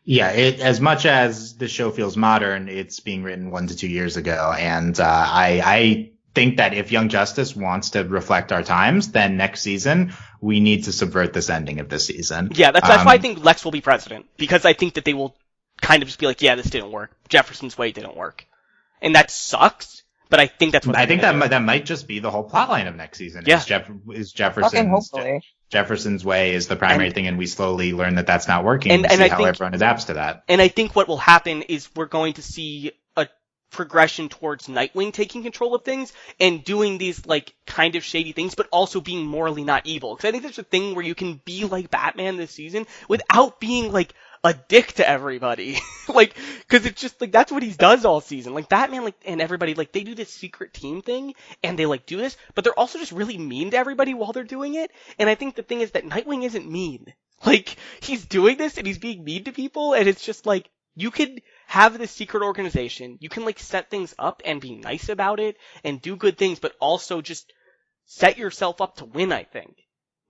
Yeah, as much as the show feels modern, it's being written 1 to 2 years ago. And, I think that if Young Justice wants to reflect our times, then next season, we need to subvert this ending of this season. Yeah, that's why I think Lex will be president, because I think that they will kind of just be like, yeah, this didn't work. Jefferson's way didn't work. And that sucks, but I think that's what I think that might just be the whole plot line of next season. Yeah. Is Fucking hopefully. Jefferson's way is the primary thing, and we slowly learn that that's not working, and see I how think, everyone adapts to that. And I think what will happen is we're going to see a progression towards Nightwing taking control of things and doing these, like, kind of shady things, but also being morally not evil. Because I think there's a thing where you can be like Batman this season without being, like, a dick to everybody. Like, cause it's just, like, that's what he does all season. Like, Batman, like, and everybody, like, they do this secret team thing, and they, like, do this, but they're also just really mean to everybody while they're doing it, and I think the thing is that Nightwing isn't mean. Like, he's doing this, and he's being mean to people, and it's just, like, you could have this secret organization, you can, like, set things up and be nice about it, and do good things, but also just set yourself up to win, I think.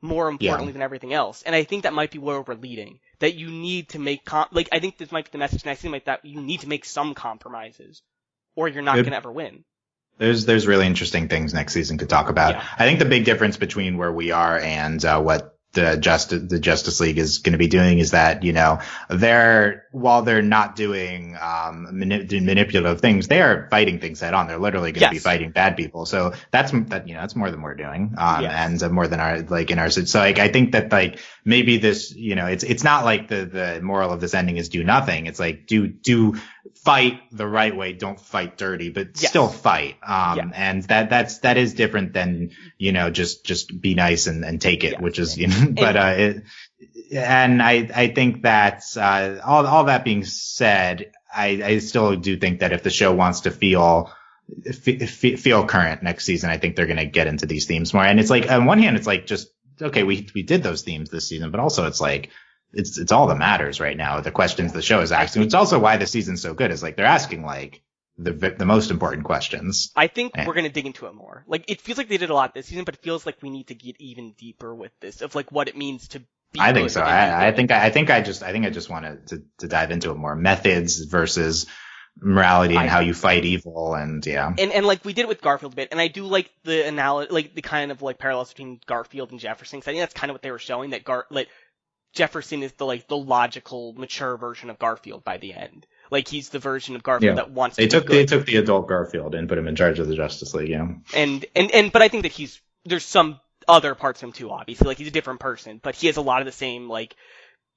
More importantly than everything else. And I think that might be where we're leading. That you need to make, I think this might be the message next season, like that you need to make some compromises. Or you're not going to ever win. There's really interesting things next season to talk about. Yeah. I think the big difference between where we are and what the Justice League is going to be doing is that, you know, while they're not doing manipulative things, they are fighting things head on. They're literally going to be fighting bad people. So that's more than we're doing, and more than our, like, in our, so, like, I think that, like, maybe this, you know, it's not like the moral of this ending is do nothing. It's like, do fight the right way. Don't fight dirty, but still fight. And that is different than, you know, just be nice and take it, which is, you know, but, and I think that, all that being said, I still do think that if the show wants to feel current next season, I think they're going to get into these themes more. And it's like, on one hand, it's like, just, okay, we did those themes this season, but also it's like, it's all that matters right now. The questions the show is asking. It's also why the season's so good, is like, they're asking, like, the most important questions. I think we're going to dig into it more. Like, it feels like they did a lot this season, but it feels like we need to get even deeper with this, of, like, what it means to be. I think so. I think I just wanted to dive into it more. Methods versus morality and how you fight evil, and And like we did it with Garfield a bit, and I do like the analogy, like the kind of, like, parallels between Garfield and Jefferson. So I think that's kind of what they were showing, that Jefferson is the logical, mature version of Garfield by the end. Like, he's the version of Garfield that wants to be good. They took the adult Garfield and put him in charge of the Justice League, But I think that there's some other parts of him too, obviously. Like, he's a different person, but he has a lot of the same, like,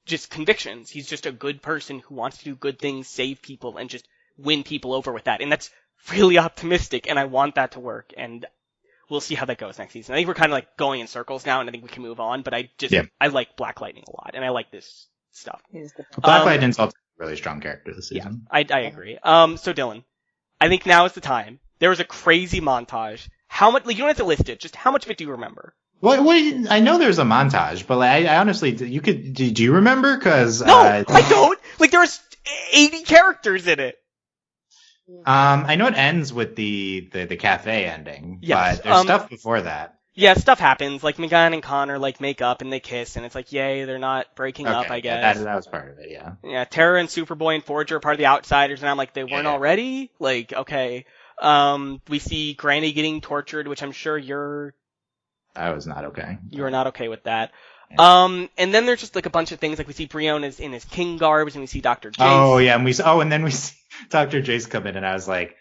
just convictions. He's just a good person who wants to do good things, save people, and just win people over with that. And that's really optimistic, and I want that to work, and we'll see how that goes next season. I think we're kind of, like, going in circles now, and I think we can move on, but I like Black Lightning a lot, and I like this stuff. Black Lightning's also a really strong character this season. Yeah, I agree. So Dylan, I think now is the time. There was a crazy montage. How much, like, you don't have to list it, just how much of it do you remember? Well, I know there's a montage, but, like, I honestly, do you remember? Cause, no, I don't! Like, there's 80 characters in it! I know it ends with the cafe ending, but there's stuff before that. Yeah, stuff happens. Like, Megan and Connor, like, make up and they kiss, and it's like, yay, they're not breaking up, I guess. That was part of it, yeah. Yeah, Terra and Superboy and Forger are part of the Outsiders, and I'm like, they weren't already? Like, okay. We see Granny getting tortured, which I'm sure I was not okay. You were not okay with that. Yeah. And then there's just, like, a bunch of things, like, we see Brion in his king garbs, and we see Dr. Jace. Oh, yeah, and then we see Dr. Jace come in, and I was like,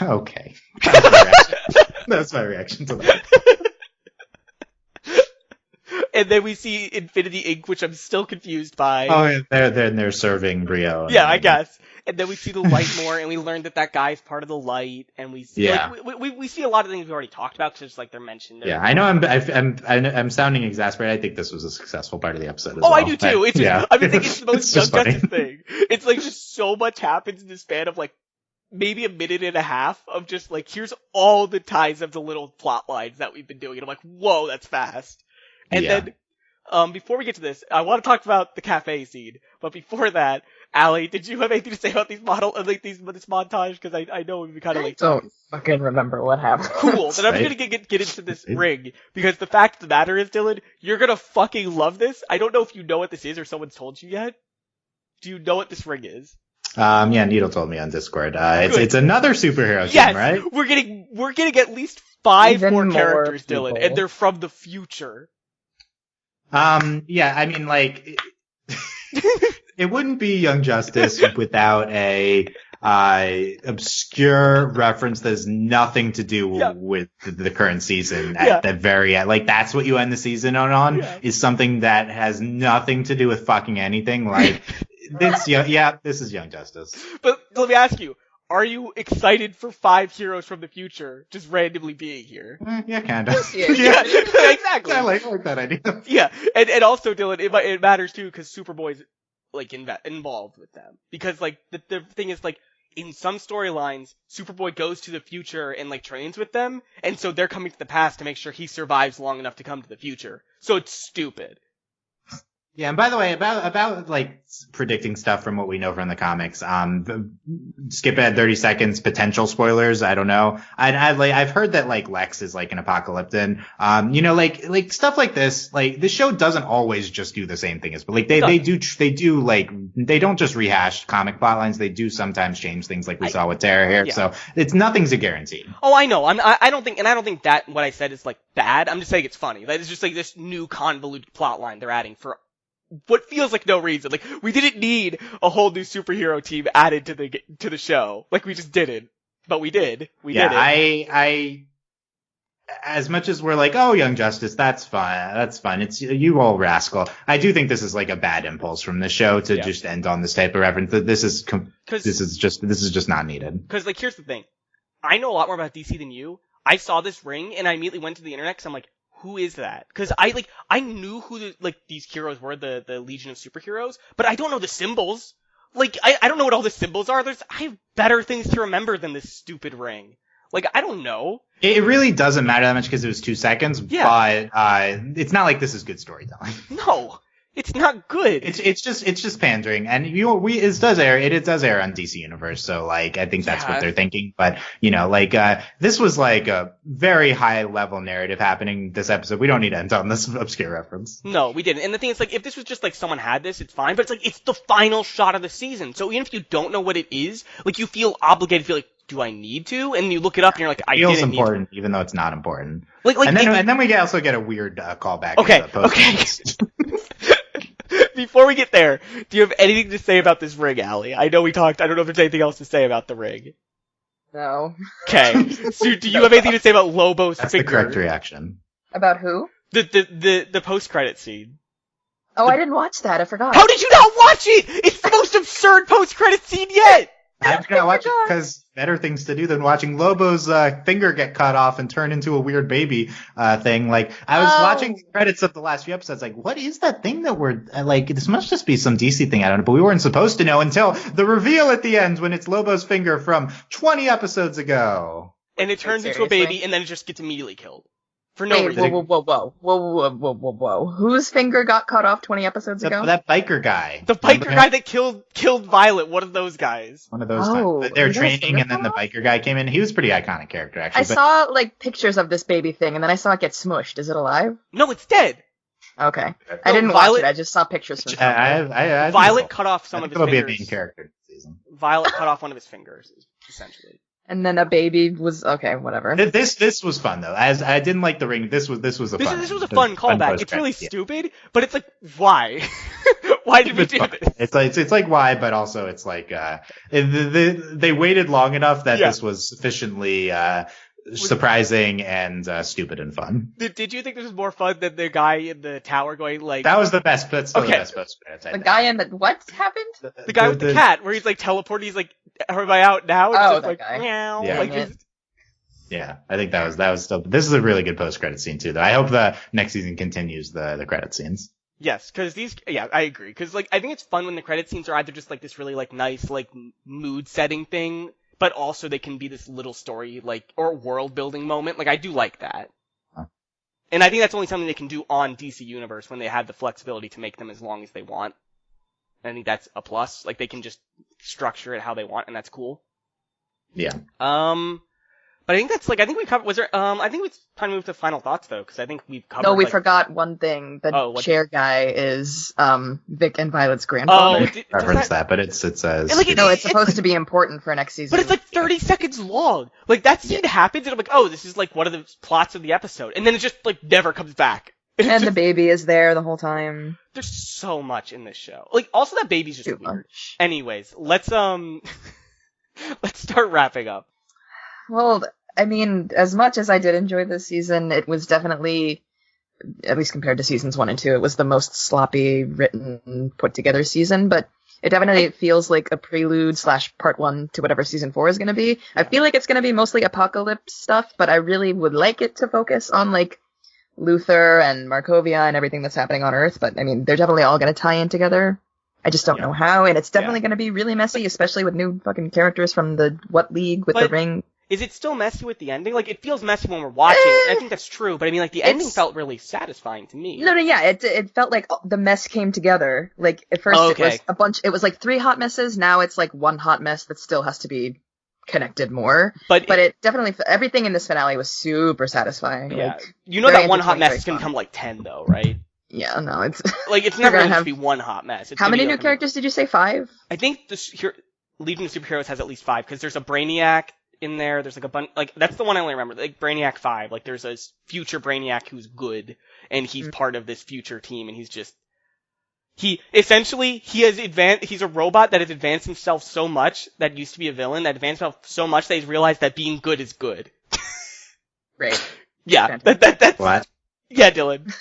okay. That's my reaction to that. And then we see Infinity Inc., which I'm still confused by. Oh, they're serving Brion. Yeah, I guess. And then we see the light more, and we learn that guy's part of the light, and we see, we see a lot of things we've already talked about, because, like, they're mentioned. Yeah, I know I'm sounding exasperated. I think this was a successful part of the episode as well. Oh, I do too. It's just, I think it's the most Young Justice thing. It's like, just so much happens in the span of, like, maybe a minute and a half of just, like, here's all the ties of the little plot lines that we've been doing, and I'm like, whoa, that's fast. And then, before we get to this, I want to talk about the cafe scene. But before that, Allie, did you have anything to say about this montage? Because I know we kind of like. I don't fucking remember what happened. Cool. Then I'm gonna get into this ring, because the fact of the matter is, Dylan, you're gonna fucking love this. I don't know if you know what this is or someone's told you yet. Do you know what this ring is? Yeah, Needle told me on Discord. It's another superhero team, right? We're getting at least 5 more characters, people. Dylan, and they're from the future. Yeah, I mean, like, it wouldn't be Young Justice without a obscure reference that has nothing to do with the current season at the very end. Like, that's what you end the season on is something that has nothing to do with fucking anything. Like, this is Young Justice. But let me ask you, are you excited for 5 heroes from the future just randomly being here? Yeah, kind of. Yeah, exactly. I like that idea. Yeah, and also, Dylan, it matters too because Superboy's like involved with them. Because like the thing is, like, in some storylines, Superboy goes to the future and like trains with them, and so they're coming to the past to make sure he survives long enough to come to the future. So it's stupid. Yeah, and by the way, about like predicting stuff from what we know from the comics, skip ahead 30 seconds, potential spoilers, I don't know. I've heard that like Lex is like an apocalyptic, like stuff like this, like the show doesn't always just do the same thing but like they do like, they don't just rehash comic plot lines, they do sometimes change things like we saw with Terra here, so nothing's a guarantee. Oh, I know, I don't think that what I said is like bad, I'm just saying it's funny. Like, it's just like this new convoluted plot line they're adding for what feels like no reason. Like, we didn't need a whole new superhero team added to the show. Like, we just didn't. But we did. We did it. I as much as we're like, oh, Young Justice, that's fun. It's you old rascal. I do think this is like a bad impulse from the show to just end on this type of reference. This is just not needed. Because, like, here's the thing. I know a lot more about DC than you. I saw this ring and I immediately went to the internet because I'm like, who is that? Because I knew who these heroes were, the Legion of Superheroes, but I don't know the symbols. Like, I don't know what all the symbols are. I have better things to remember than this stupid ring. Like, I don't know. It really doesn't matter that much because it was 2 seconds, but it's not like this is good storytelling. No. It's not good. It's just pandering, and it does air on DC Universe, so like I think that's what they're thinking. But this was like a very high level narrative happening this episode. We don't need to end on this obscure reference. No, we didn't. And the thing is, like, if this was just like someone had this, it's fine. But it's like it's the final shot of the season, so even if you don't know what it is, like you feel obligated, feel like, do I need to? And you look it up and you're like, I didn't need to. It feels important, even though it's not important. And then we also get a weird callback. Okay. Before we get there, do you have anything to say about this ring, Allie? I know we talked. I don't know if there's anything else to say about the ring. No. Okay. So do you have anything to say about Lobo's That's finger? The correct reaction. About who? The post-credit scene. Oh, I didn't watch that. I forgot. How did you not watch it? It's the most absurd post-credit scene yet! I'm gonna watch it because better things to do than watching Lobo's finger get cut off and turn into a weird baby thing. Like, I was watching the credits of the last few episodes, like, what is that thing that we're like? This must just be some DC thing, I don't know. But we weren't supposed to know until the reveal at the end when it's Lobo's finger from 20 episodes ago. And it turns into a baby, and then it just gets immediately killed. For no reason. Whoa. Whose finger got cut off 20 episodes ago? That biker guy. The biker guy that killed Violet. One of those guys. One of those guys. They were training, and then the biker guy came in. He was a pretty iconic character, actually. I saw, like, pictures of this baby thing, and then I saw it get smushed. Is it alive? No, it's dead. Okay. I didn't watch it. I just saw pictures from Violet cut off some of his fingers. It'll be a main character this season. Violet cut off one of his fingers, essentially. And then a baby was okay, whatever. This was fun though. As I didn't like the ring, this was a fun. This was a fun callback. It's really stupid, but it's like, why? Why did we do this? It's like why, but also it's like they waited long enough that this was sufficiently surprising and stupid and fun. Did you think this was more fun than the guy in the tower going like? That was the best. That's still the best post-credits. The guy in the what happened? The guy with the cat, where he's like teleporting. He's like, "Everybody out now!" And just that like, guy. Meow. Yeah. Like, yeah, I think that was still. This is a really good post-credit scene too. Though I hope the next season continues the credit scenes. Yes, because I agree. Because like, I think it's fun when the credit scenes are either just like this really like nice like mood setting thing, but also they can be this little story like or world building moment. Like I do like that. Huh. And I think that's only something they can do on DC Universe when they have the flexibility to make them as long as they want. And I think that's a plus. Like they can just structure it how they want, and that's cool. Yeah. But I think that's like, I think we covered, I think it's time to move to final thoughts though, because I think we've covered. No, we forgot one thing. The chair guy is, Vic and Violet's Oh, grandfather. reference that, but it says. It's supposed to be important for next season. But it's like 30 seconds long. Like that scene happens and I'm like, oh, this is like one of the plots of the episode. And then it just like never comes back. And the baby is there the whole time. There's so much in this show. Like, also that baby's just Too weird. much. Anyways, let's start wrapping up. Well, I mean, as much as I did enjoy this season, it was definitely, at least compared to seasons 1 and 2, it was the most sloppy, written, put together season, but it definitely feels like a prelude / part 1 to whatever season 4 is going to be. Yeah. I feel like it's going to be mostly apocalypse stuff, but I really would like it to focus on, like, Luther and Markovia and everything that's happening on Earth, but I mean, they're definitely all going to tie in together. I just don't know how, and it's definitely going to be really messy, especially with new fucking characters from the League with the ring. Is it still messy with the ending? Like, it feels messy when we're watching it. I think that's true, but I mean, like, the ending felt really satisfying to me. No, yeah, it felt like the mess came together. Like, at first it was like 3 hot messes, now it's like 1 hot mess that still has to be connected more. But it definitely, everything in this finale was super satisfying. Yeah. Like, you know that 1 hot mess is gonna become like 10, though, right? Yeah, no, it's... Like, it's never gonna just be 1 hot mess. How many new characters did you say? 5? I think Legion of Superheroes has at least 5, because there's a Brainiac in there, there's like a bunch, like, that's the one I only remember, like, Brainiac 5, like, there's a future Brainiac who's good, and he's part of this future team, and he's a robot that has advanced himself so much, that used to be a villain, that advanced himself so much that he's realized that being good is good. Right. Yeah, that's... What? Yeah, Dylan.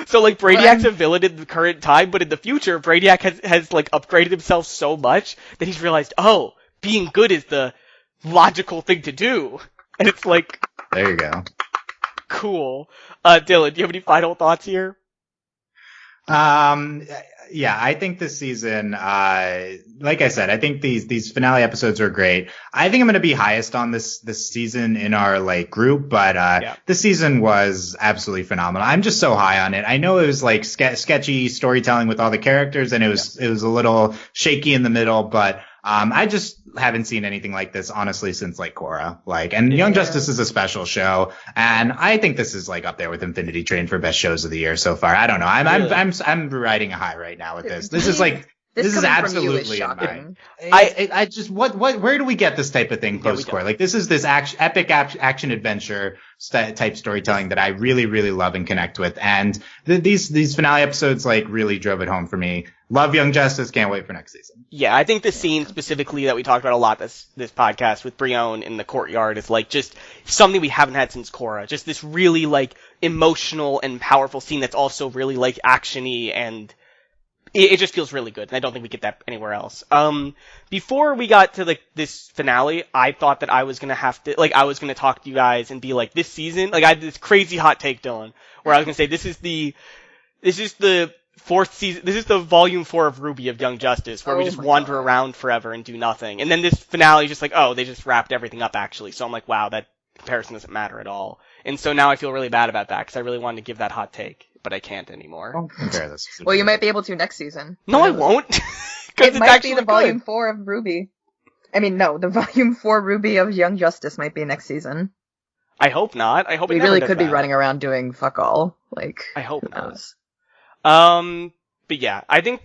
So, like, Brainiac's a villain in the current time, but in the future, Brainiac has like, upgraded himself so much that he's realized, oh, being good is the logical thing to do. And it's like... There you go. Cool. Dylan, do you have any final thoughts here? Yeah, I think this season, like I said, I think these finale episodes are great. I think I'm going to be highest on this season in our like group, but this season was absolutely phenomenal. I'm just so high on it. I know it was like sketchy storytelling with all the characters, and it was a little shaky in the middle, but I just haven't seen anything like this, honestly, since like Korra. And Young Justice is a special show, and I think this is like up there with Infinity Train for best shows of the year so far. I don't know. I'm riding a high right now with this. This is absolutely shocking. I just where do we get this type of thing post Korra? Like, this is this epic action adventure type storytelling that I really, really love and connect with, and these finale episodes like really drove it home for me. Love Young Justice. Can't wait for next season. Yeah, I think the scene specifically that we talked about a lot this podcast with Brion in the courtyard is like just something we haven't had since Korra. Just this really like emotional and powerful scene that's also really like actiony, and it just feels really good. And I don't think we get that anywhere else. Before we got to like this finale, I thought that I was gonna talk to you guys and be like, this season, like I had this crazy hot take, Dylan, where I was gonna say this is the 4th season, this is the volume 4 of Ruby of Young Justice, where we just wander around forever and do nothing. And then this finale is just like, oh, they just wrapped everything up actually. So I'm like, wow, that comparison doesn't matter at all. And so now I feel really bad about that, because I really wanted to give that hot take, but I can't anymore. Well, you might be able to next season. No, I won't. It might be the volume 4 of Ruby. I mean, no, the volume 4 Ruby of Young Justice might be next season. I hope not. I hope we really could be running around doing fuck all. Like, I hope not. But yeah, I think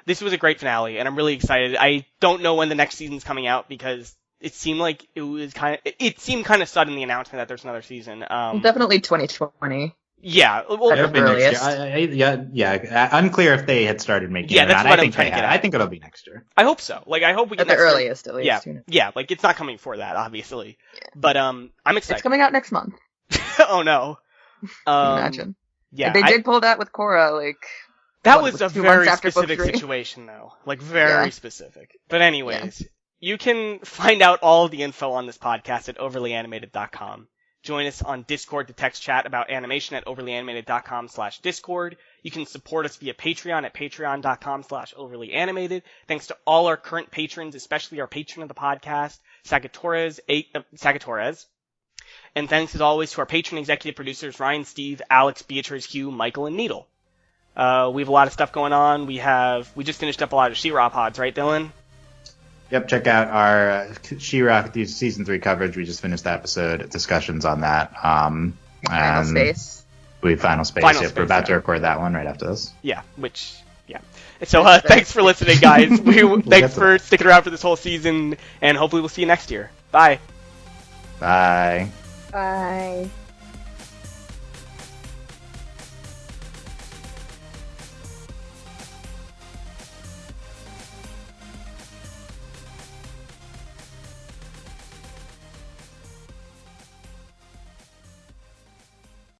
this was a great finale, and I'm really excited. I don't know when the next season's coming out, because it seemed like it seemed kind of sudden, the announcement that there's another season. Definitely 2020. Yeah, well, at the earliest. Unclear if they had started making it. That's what I'm trying to get at. I think it'll be next year. I hope so. Like, I hope we get at the earliest, at least. Yeah, like, it's not coming before that, obviously. Yeah. But I'm excited. It's coming out next month. Oh no. Imagine. Yeah, they did pull that with Korra, like... That was a very specific situation, though. Like, very specific. But anyways, you can find out all of the info on this podcast at overlyanimated.com. Join us on Discord to text chat about animation at overlyanimated.com/Discord. You can support us via Patreon at patreon.com/overlyanimated. Thanks to all our current patrons, especially our patron of the podcast, Sagatorez. And thanks as always to our patron executive producers, Ryan, Steve, Alex, Beatrice, Hugh, Michael, and Needle. We have a lot of stuff going on. We just finished up a lot of She-Ra pods, right, Dylan? Yep, check out our She-Ra season 3 coverage. We just finished the episode, discussions on that. Final Space. Final Space. We're about to record that one right after this. Yeah, So thanks for listening, guys. Thanks for sticking around for this whole season, and hopefully we'll see you next year. Bye. Bye. Bye.